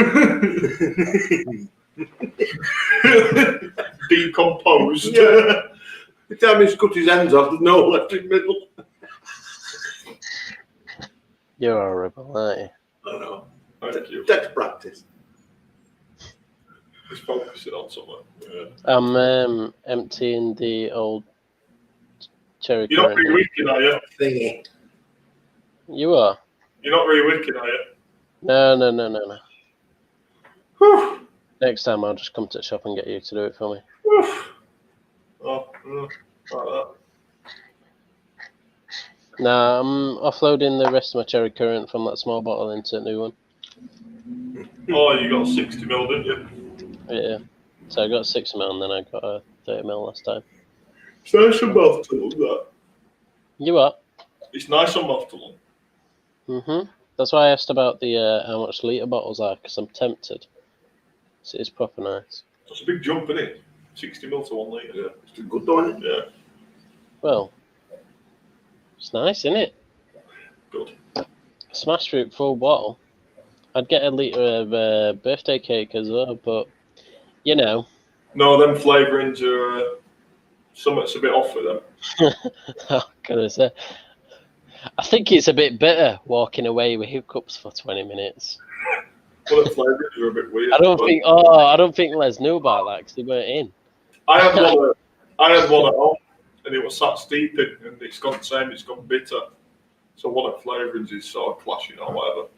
Decomposed. Yeah. By the time he's cut his ends off, there's no left in the middle. You're horrible, aren't you? I know. Thank you. That's practice. Just focusing on something. Yeah. I'm emptying the old cherry You're not currant. re-wicking, are you? Thingy. You are? You're not re-wicking, are you? No. Whew. Next time I'll just come to the shop and get you to do it for me. Whew. Oh, like that. Nah, I'm offloading the rest of my cherry currant from that small bottle into a new one. Oh, you got 60 mil, didn't you? Yeah. So I got 6 mil and then I got a 30 mil last time. It's nice and mouth to look that. You what? It's nice and mouth to look. That's why I asked about the how much litre bottles are, because I'm tempted. So it's proper nice. That's a big jump, isn't it? 60 mil to 1 litre. Yeah, it's good though, isn't it? Yeah, Well, it's nice, isn't it? good. Smash fruit full bottle. I'd get a litre of birthday cake as well, but you know. No, them flavourings are something's a bit off with them. How can I say? I think it's a bit bitter walking away with hiccups for 20 minutes. Well, the flavourings are a bit weird. I don't but think Les knew about that because they weren't in. I had one at home, and it was sat steeping, and it's gone same. It's gone bitter. So one of the flavourings is sort of clashing or whatever.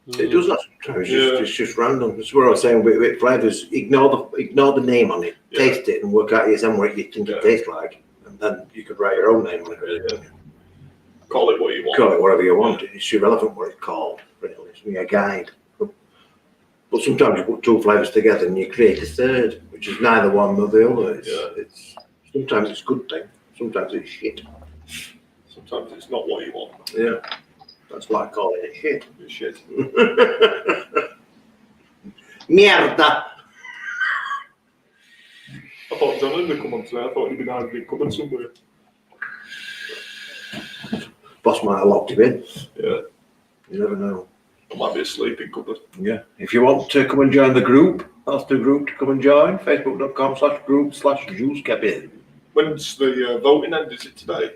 It does that sometimes. Yeah. It's just random. That's what I was saying with flavours. Ignore the name on it. Yeah. Taste it and work out yourself what you think Yeah. it tastes like. And then you could write your own name on it. Yeah. Call it what you want. Call it whatever you want. It's irrelevant what it's called. Really. It's a guide. But sometimes you put two flavours together and you create a third, which is neither one nor the other. It's sometimes it's a good thing. Sometimes it's shit. Sometimes it's not what you want. Yeah. That's like calling it shit. It's shit. Mierda. I thought John Linder come on today. I thought he'd been out of coming somewhere. Boss might have locked him in. Yeah. You never know. I might be asleep in cupboard. Yeah. If you want to come and join the group, ask the group to come and join. Facebook.com/group/juicecabin. When's the voting end? Is it today?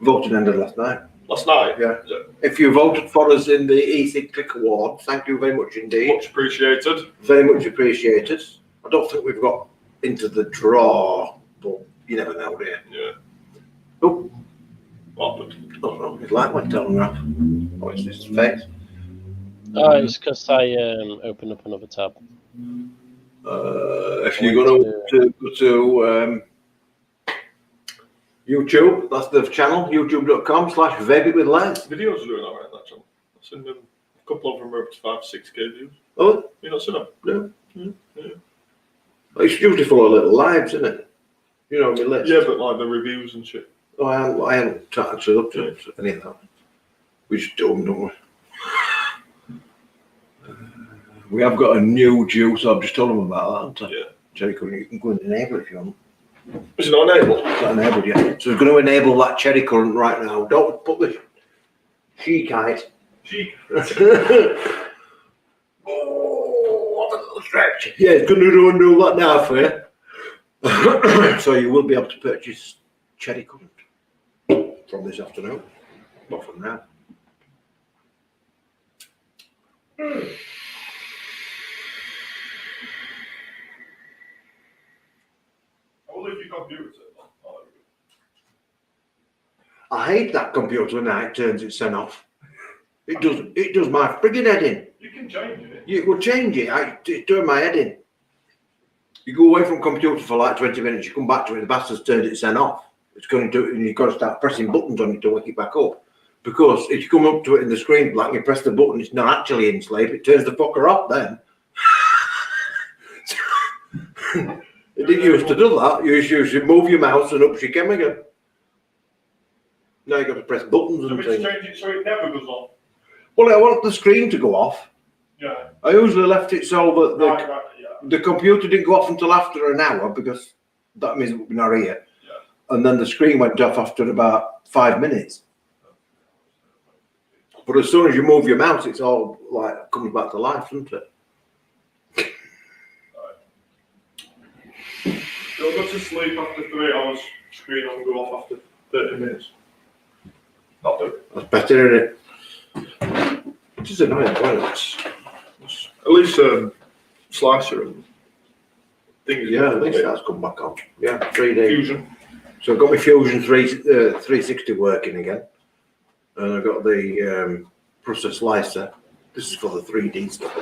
Voting ended last night. Last night? Yeah. Is it? If you voted for us in the Easy Click Award, thank you very much indeed. Much appreciated. Very much appreciated. I don't think we've got into the draw, but you never know, do you? Yeah. Oh, What happened? I don't know. His light went down, Rap. Oh, it's his face. Oh, it's because I opened up another tab. If you're going to YouTube, that's the channel, youtube.com/vapingwithles. Videos are doing alright on that channel. I've seen them, a couple of them are up to 5-6K views. Oh, You not seen them? yeah. Yeah. It's usually full of little lives, isn't it? You know, my list. Yeah, but like the reviews and shit. Oh, I haven't actually looked at any of that. We just do them, don't we? We have got a new juice. I've just told them about that, haven't I? Yeah. Cherry currant. You can go and enable it if you want. Is it not enabled? It's not enabled yet. So we're going to enable that cherry currant right now. Don't put the shikite. Oh, what a little stretch. Yeah, it's going to do that now for you. So you will be able to purchase cherry currant from this afternoon. Not from now. I will leave your computer. I hate that computer when it turns its sun off. It does my friggin' head in. You can change it. You will change it. It's doing my head in. You go away from computer for like 20 minutes, you come back to it, the bastard's turned its sun off. It's going to do it, and you've got to start pressing buttons on it to wake it back up. Because if you come up to it in the screen black and you press the button, it's not actually in sleep, it turns the fucker off then. It didn't used to do that. You used to move your mouse and up she came again. Now you've got to press buttons So and we things. just change it so it never goes on. Well, I want the screen to go off. Yeah. I usually left it so that Right, yeah. the computer didn't go off until after an hour because that means we're not here. Yeah. And then the screen went off after about 5 minutes. But as soon as you move your mouse, it's all like comes back to life, doesn't it? It'll go to sleep after 3 hours. Screen will go off after 30 minutes. Not do it. That's better, isn't it? It is annoying, but At least slicer and things. yeah, at least that's come back on. Yeah, 3D. Fusion. So I've got my Fusion 360 working again. And I've got the process slicer. This is for the 3D stuff.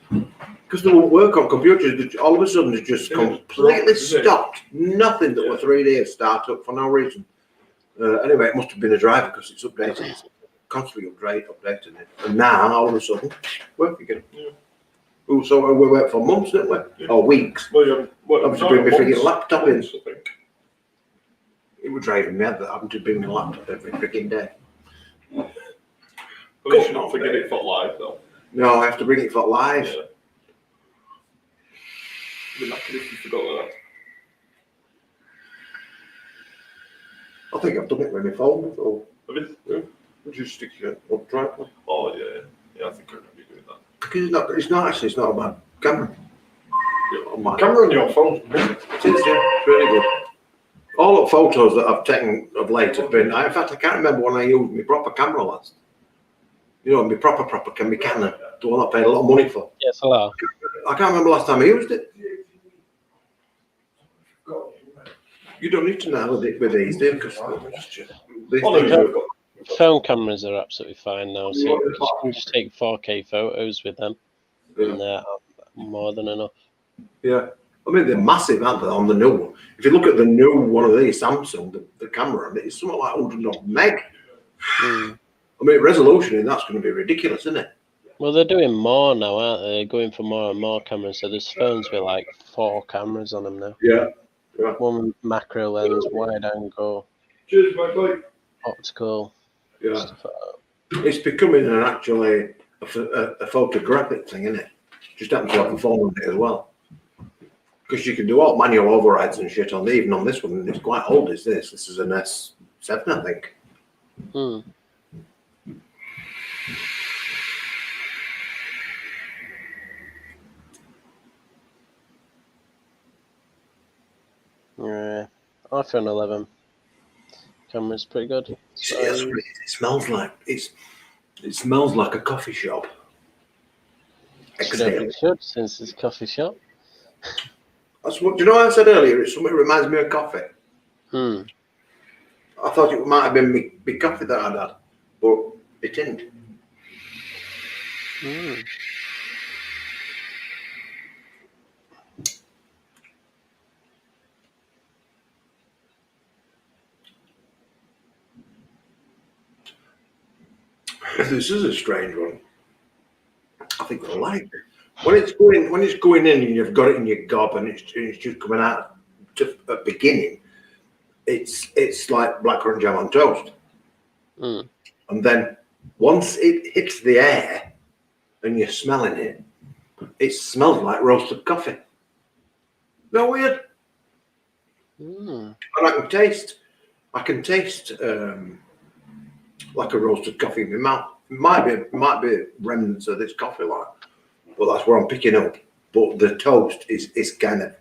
Because they won't work on computers, all of a sudden it's just completely stopped. Nothing that were 3D has started up for no reason. Anyway, it must have been a driver because it's updated. It's constantly updating it. And now, all of a sudden, working again. Yeah. Oh, so we worked for months, didn't we? Yeah. Or weeks. Well, yeah, well, Having to bring my frigging laptop in. I think. It was driving me mad that having to bring my laptop every freaking day. At least you're not forget it for live though. No, I have to bring it for live. Yeah. Be lucky if you forgot that. I think I've done it with my phone before. Have you? Would you stick it up tripod? Oh yeah, I think I remember you doing that. Because it's not a bad camera. Yeah. On my Camera on your phone. It is, yeah, it's really good. All the photos that I've taken of late have been, in fact, I can't remember when I used my proper camera last. You know, my proper Canon, the one I paid a lot of money for. Yes, hello. I can't remember last time I used it. You don't need to know with these, do you? Because these Oh, no, things you are- have. Phone cameras are absolutely fine now, so you can just take 4K photos with them, and they're more than enough. Yeah. I mean, they're massive, aren't they, on the new one? If you look at the new one of these, Samsung, the camera, it's something like 100 meg. Mm. I mean, resolution in that's going to be ridiculous, isn't it? Well, they're doing more now, aren't they? They're going for more and more cameras. So there's phones with like 4 cameras on them now. Yeah. One macro lens, wide angle, Cheers, my boy. optical, Yeah. stuff like that. It's becoming actually a photographic thing, isn't it? Just happens to have a phone on it as well. Because you can do all manual overrides and shit on even on this one. It's quite old, is this? This is an S7, I think. Hmm. Yeah, iPhone 11 camera's pretty good. So, It smells like it smells like a coffee shop. it should, since it's a coffee shop. That's what. Do you know what I said earlier? It's something that reminds me of coffee. Hmm. I thought it might have been my coffee that I'd had, but it didn't. Hmm. This is a strange one. I think I like it. When it's going in and you've got it in your gob and it's just coming out just at the beginning, it's like blackcurrant jam on toast. Mm. And then once it hits the air and you're smelling it, it smells like roasted coffee. No weird. Mm. And I can taste like a roasted coffee in my mouth. Might be remnants of this coffee line, but that's where I'm picking up. But the toast is kind of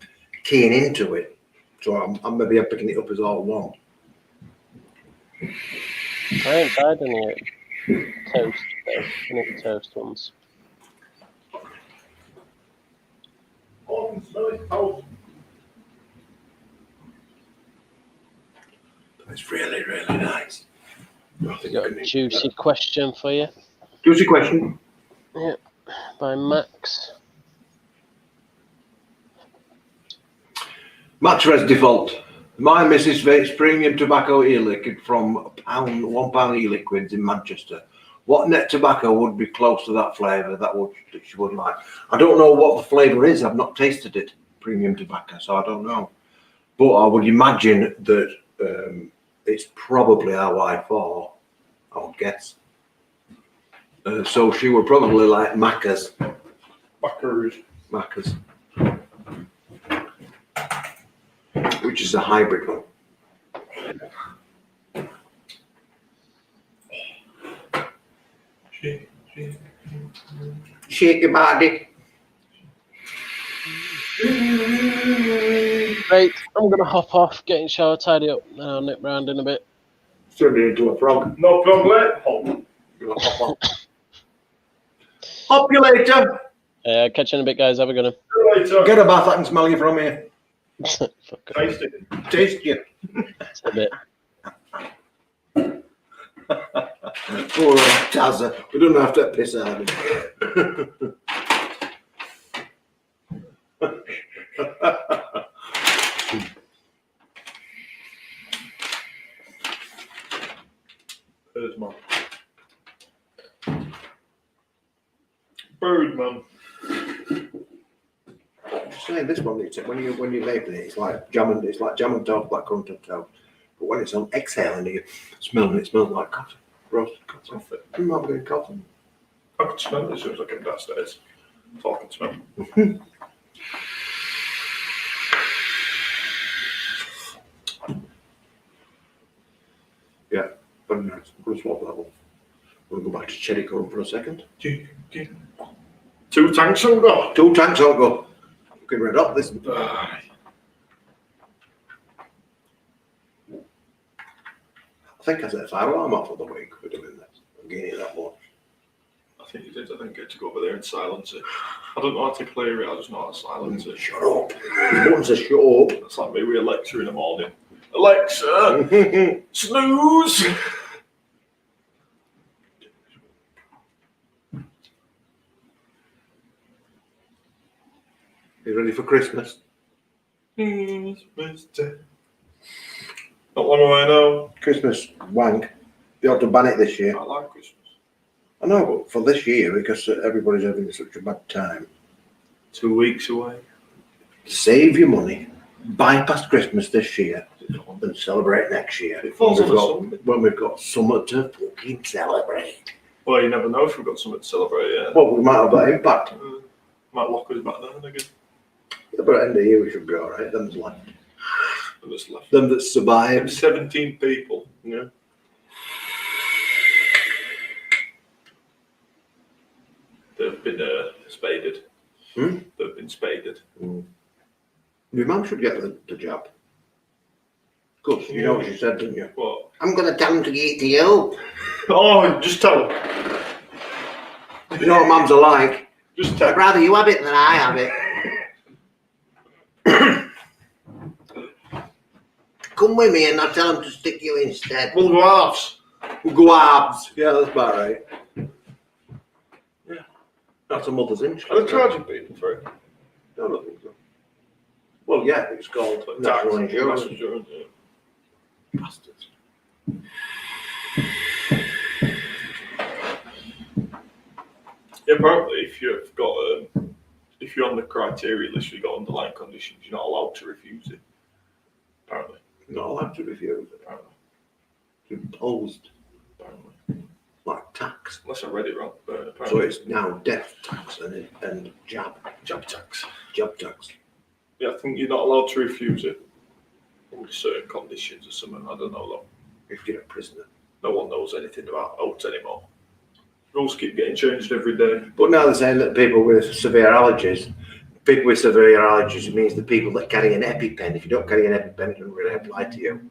keying into it, so I'm picking it up as all along. I ain't tried any toast though. Any toast ones. Oh, I can smell it. Oh. It's really, really nice. Got a juicy question for you. Juicy question. Yeah, by Max. Max Res Default. My Mrs. Vapes premium tobacco e-liquid from £1 e-liquids in Manchester. What net tobacco would be close to that flavour that she would like? I don't know what the flavour is. I've not tasted it. Premium tobacco, so I don't know. But I would imagine that it's probably RY4. I would guess. So she would probably like Macca's. Macca's. Which is a hybrid one. Shake your body. Right, I'm gonna hop off, getting shower, tidy up, and I'll nip round in a bit. Turned into a frog. No problem. Hop you later. Catch you in a bit, guys. Have a good one. See you later. Get a bath. I can smell you from here. Fuck it. Taste it. Taste you. It's a bit. Poor old Tazza. We don't have to piss out of him. Birdman. Birdman. Just saying, this one, when you're vaping it, it's like jam and toast, blackcurrant and toast. But when it's on exhaling, you smell it smells like coffee, roasted coffee. You might be getting coffee. I could smell it as soon as I came downstairs. That's all I could smell. Yeah, very nice. I'm going to swap that one. We'll go back to cherry cone for a second. 2 tanks will go. 2 tanks will go. Get rid of this. I think I set a fire alarm off for the week for doing this. I'm getting it that much. I think you did. I think get to go over there and silence it. I don't know how to clear it. I just know how to silence it. Shut up. Once a shut up. It's like me with Alexa in the morning. Alexa, snooze. You ready for Christmas? Christmas Day. Not long away now. Christmas wank. You have to ban it this year. I like Christmas. I know, but for this year, because everybody's having such a bad time, 2 weeks away. save your money, bypass Christmas this year, and celebrate next year. It falls on a Sunday. When we've got summer to fucking celebrate. Well, you never know if we've got something to celebrate yet. Well, we might have that impact. Might lock us back down again. Yeah, but at the end of the year, we should be all right. Them that's left. And there's left. Them that survived. 17 people. Yeah. They've been spaded. Hmm? They've been spaded. Your mum should get the jab. Good. You know what she said, didn't you? What? I'm going to tell him to get it to you. Oh, just tell them. You know what mums are like? Just tell I'd them. rather you have it than I have it. Come with me and I'll tell him to stick you instead. We'll go halves. We'll go abs. Yeah, that's about right. Yeah. That's a mother's interest. Are they charging people for it? No, I don't think so. Well, yeah, it's called national insurance. National insurance, yeah. Bastards. Yeah, apparently, if you've got if you're on the criteria list, you've got underlying conditions, you're not allowed to refuse it. Apparently, You're not allowed to refuse it. apparently, It's imposed apparently. like tax. Unless I read it wrong, but So apparently it's now death tax and jab tax. tax. Yeah, I think you're not allowed to refuse it under certain conditions or something. I don't know though. If you're a prisoner. No one knows anything about oats anymore. Rules keep getting changed every day. But now they're saying that people with severe allergies, it means the people that carry an EpiPen. If you don't carry an EpiPen, it doesn't really apply to you.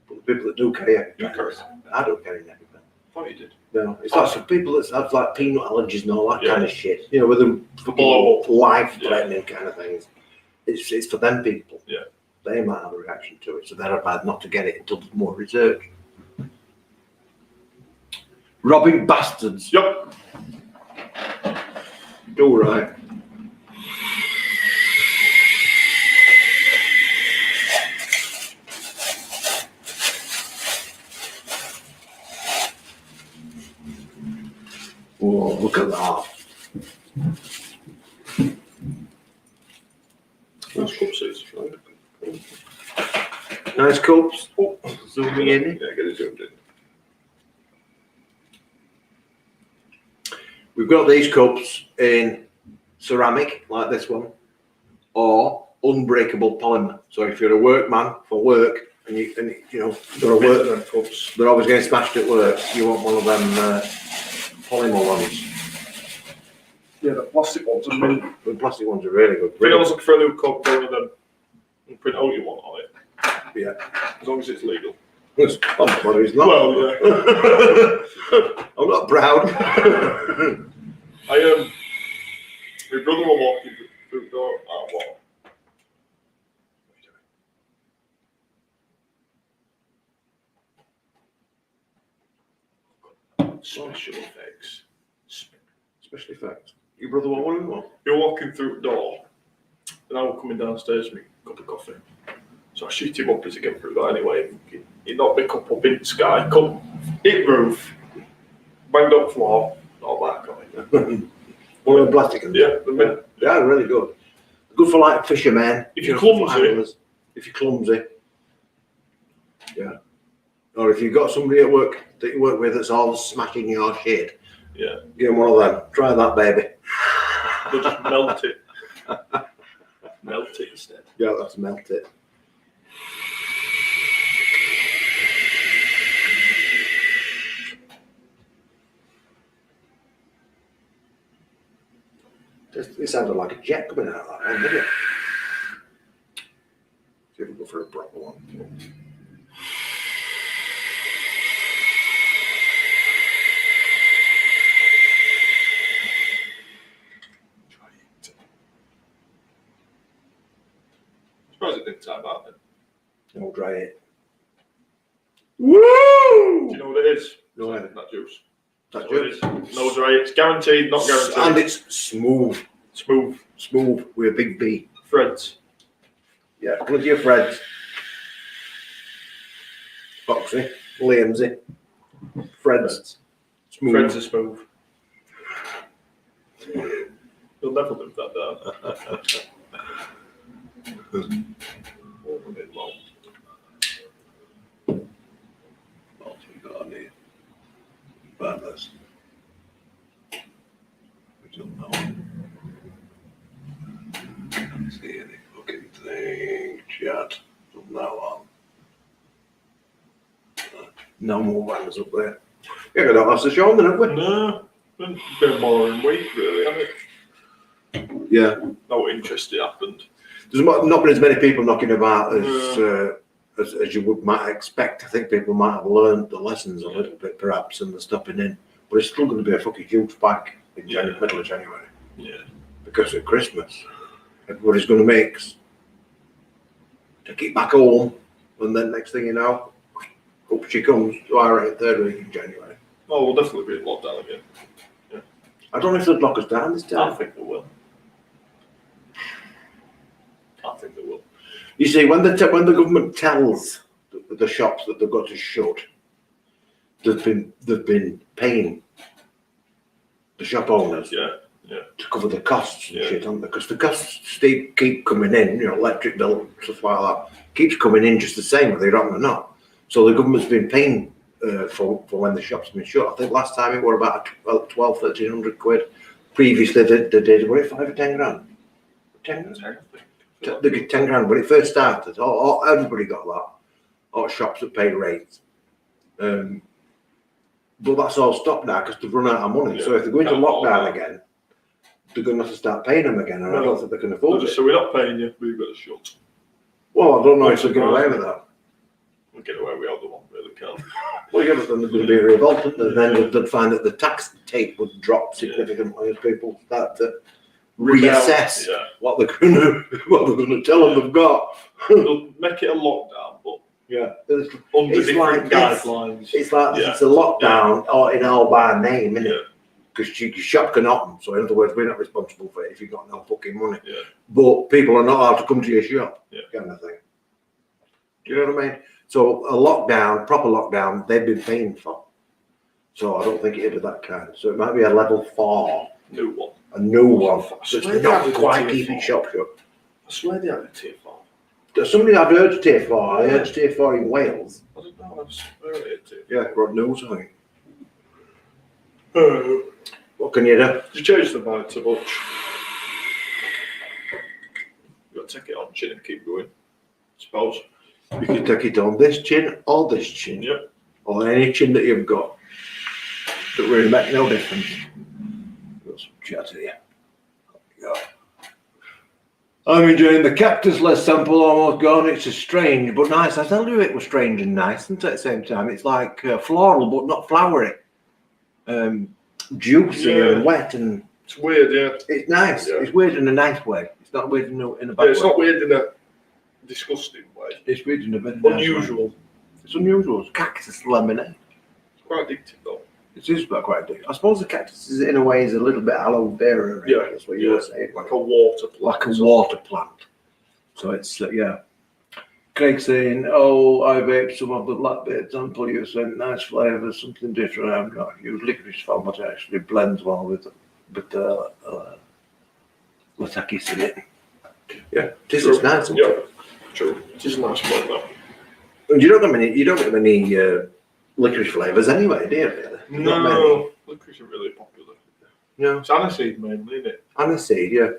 But the people that do carry EpiPens, I don't carry an EpiPen. I thought you did. No, it's like for people that have like peanut allergies and all that Yeah. kind of shit. You know, with them Blow fucking life-threatening kind of things. It's for them people. Yeah. They might have a reaction to it, so they're bad not to get it until there's more research. Robbing bastards. Yup. All right. Whoa, look at that. Nice cup seats. Nice cups. Oh, zooming in. Yeah, get it zoomed in. We've got these cups in ceramic, like this one, or unbreakable polymer. So if you're a workman for work and you know you're a work, them cups. they're always getting smashed at work. You want one of them polymer ones. Yeah, the plastic ones are mint. The plastic ones are really good. I think I was looking for a new cup, one of them. You print all you want on it. Yeah. As long as it's legal. It's not, it's not. Well, yeah. I'm not proud. My brother was walking through the door. Oh, what? Special effects. Special effects. Your brother want one of them? You're walking through the door, and I was coming downstairs with a cup of coffee. So I shoot him up as he came through that anyway. He knocked my cup up in the sky, cup hit roof, banged up floor, all back on it. One of the plastic ones? Yeah, the mint. Yeah, really good. Good for like fishermen. If you're for clumsy. anglers. If you're clumsy. Yeah. Or if you've got somebody at work that you work with that's all smashing your shit. Yeah. Give them one of them. Try that, baby. They'll just melt it. Melt it instead. Yeah, let's melt it. It sounded like a jet coming out of that one, didn't it? See if we go for a proper one. Try it. Surprised it didn't time out then. I'll dry it. Do you know what it is? No, I That juice. That's What it is. No dry. It's guaranteed, not guaranteed. And it's smooth. Smooth. Smooth with a big B. Threads. Yeah, plenty of threads. Foxy, Liamsy. Threads. Smooth. Threads are smooth. You'll never live that down. Oh, a bit long. What have we got here? Banners. We don't know. Let's see any fucking thing. Chat. From now on. No more banners up there. Yeah, we don't have to show them, then, have we? No, it's been a boring week, really, hasn't it? Yeah. No interesting happened. There's not been as many people knocking about as you might expect. I think people might have learned the lessons a little bit, perhaps, and they're stopping in. But it's still going to be a fucking huge spike in middle of January. Yeah. Because of Christmas. Everybody's going to mix. Take it back home. And then next thing you know, up she comes. So I reckon third week in January. Oh, we'll definitely be in lockdown again. I don't know if they'll lock us down this I time. think they will. I think they will. You see, when the government tells the shops that they've got to shut, they've been paying the shop owners Yeah. to cover the costs and Yeah. shit, aren't they? Because the costs keep coming in, you know, electric bill, stuff like that, keeps coming in just the same, whether you're on or not. So the government's been paying for when the shops have been shut. I think last time it was about 1,200-1,300 quid. Previously, they did, what, 5 or 10 grand? 10 grand? They get 10 grand when it first started. Everybody got that. All shops that paid rates. But that's all stopped now because they've run out of money. So if they go into lockdown again, they're going to have to start paying them again. And I don't think they can afford it. So we're not paying you, we've got to shut. Well, I don't know if they'll get away with that. We'll get away with other one, really can't. Well, yeah, but then there's going to be a revolt, and then they'd find that the tax take would drop significantly as people start to reassess what they're going to tell them they've got. They'll make it a lockdown, but under different guidelines. It's like it's a lockdown or in all by name, isn't it? Because your shop can open, so in other words, we're not responsible for it if you've got no fucking money. Yeah. But people are not allowed to come to your shop, kind of thing. Do you know what I mean? So a lockdown, proper lockdown, they've been paying for. So I don't think it'd be that kind. So it might be a level 4. New one. A new one. So That's not quite keeping shop shut. I swear they had a tier 4. Somebody I've heard tier 4. I heard tier 4 in Wales. I don't know, I swear it had tier 4. Yeah, Rod knows, I think. What can you do? You change the mind too much. You got to take it on chin and keep going, I suppose. You can take it on this chin or this chin. Yep. Or any chin that you've got. Don't really make no difference. Got some chat here. I'm enjoying the cactus-less sample almost gone. It's a strange but nice. I tell you, it was strange and nice, isn't it, at the same time? It's like floral but not flowery. Juicy and wet, and it's weird, yeah. It's nice. Yeah. It's weird in a nice way. It's not weird in a bad way. It's not weird in a disgusting way. It's weird in a very unusual. Nice way. It's unusual. It's cactus lemonade. It's quite addictive though. It is quite addictive. I suppose the cactus is, in a way, is a little bit aloe vera. Right? Yeah, that's what you were saying. Like a water plant. Like a water plant. So it's Craig saying, "Oh, I vape some of the black bits and pollutant, nice flavours, something different. I've not used licorice foam, but it actually blends well with Latakis in it." Yeah, this is nice. Yeah, true. It is a nice one though. And you don't get many licorice flavours anyway, do you? Really? No, licorice isn't really popular. No, it's aniseed mainly, isn't it? Aniseed, yeah.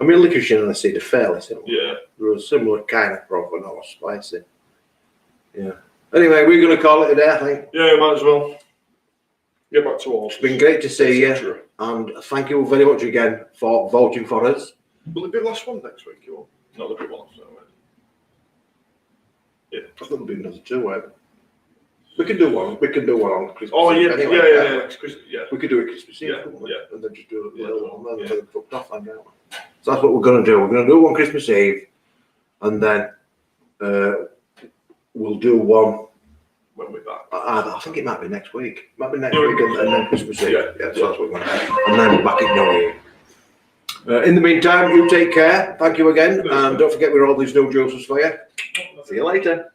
I mean, licorice and aniseed are fairly similar. Yeah. They're a similar kind of proper, not spicy. Yeah. Anyway, we're going to call it a day, I think. Yeah, might as well. Get back to all. It's been great to see you, and thank you very much again for voting for us. Will it be the last one next week? You won't? No, there'll be one after that. Yeah. I think there'll be another 2, won't there? We can do one. We can do one on Christmas. Oh yeah, anyway, yeah. We could do it Christmas Eve, and then just do a little one, and then fucked off, and so that's what we're going to do. We're going to do one Christmas Eve, and then we'll do one when we're back. I think it might be next week. Might be next week, and then Christmas Eve. So that's what we're going to do. And then we're back in New Year. In the meantime, you take care. Thank you again, and don't forget we're all these new juices for you. See you later.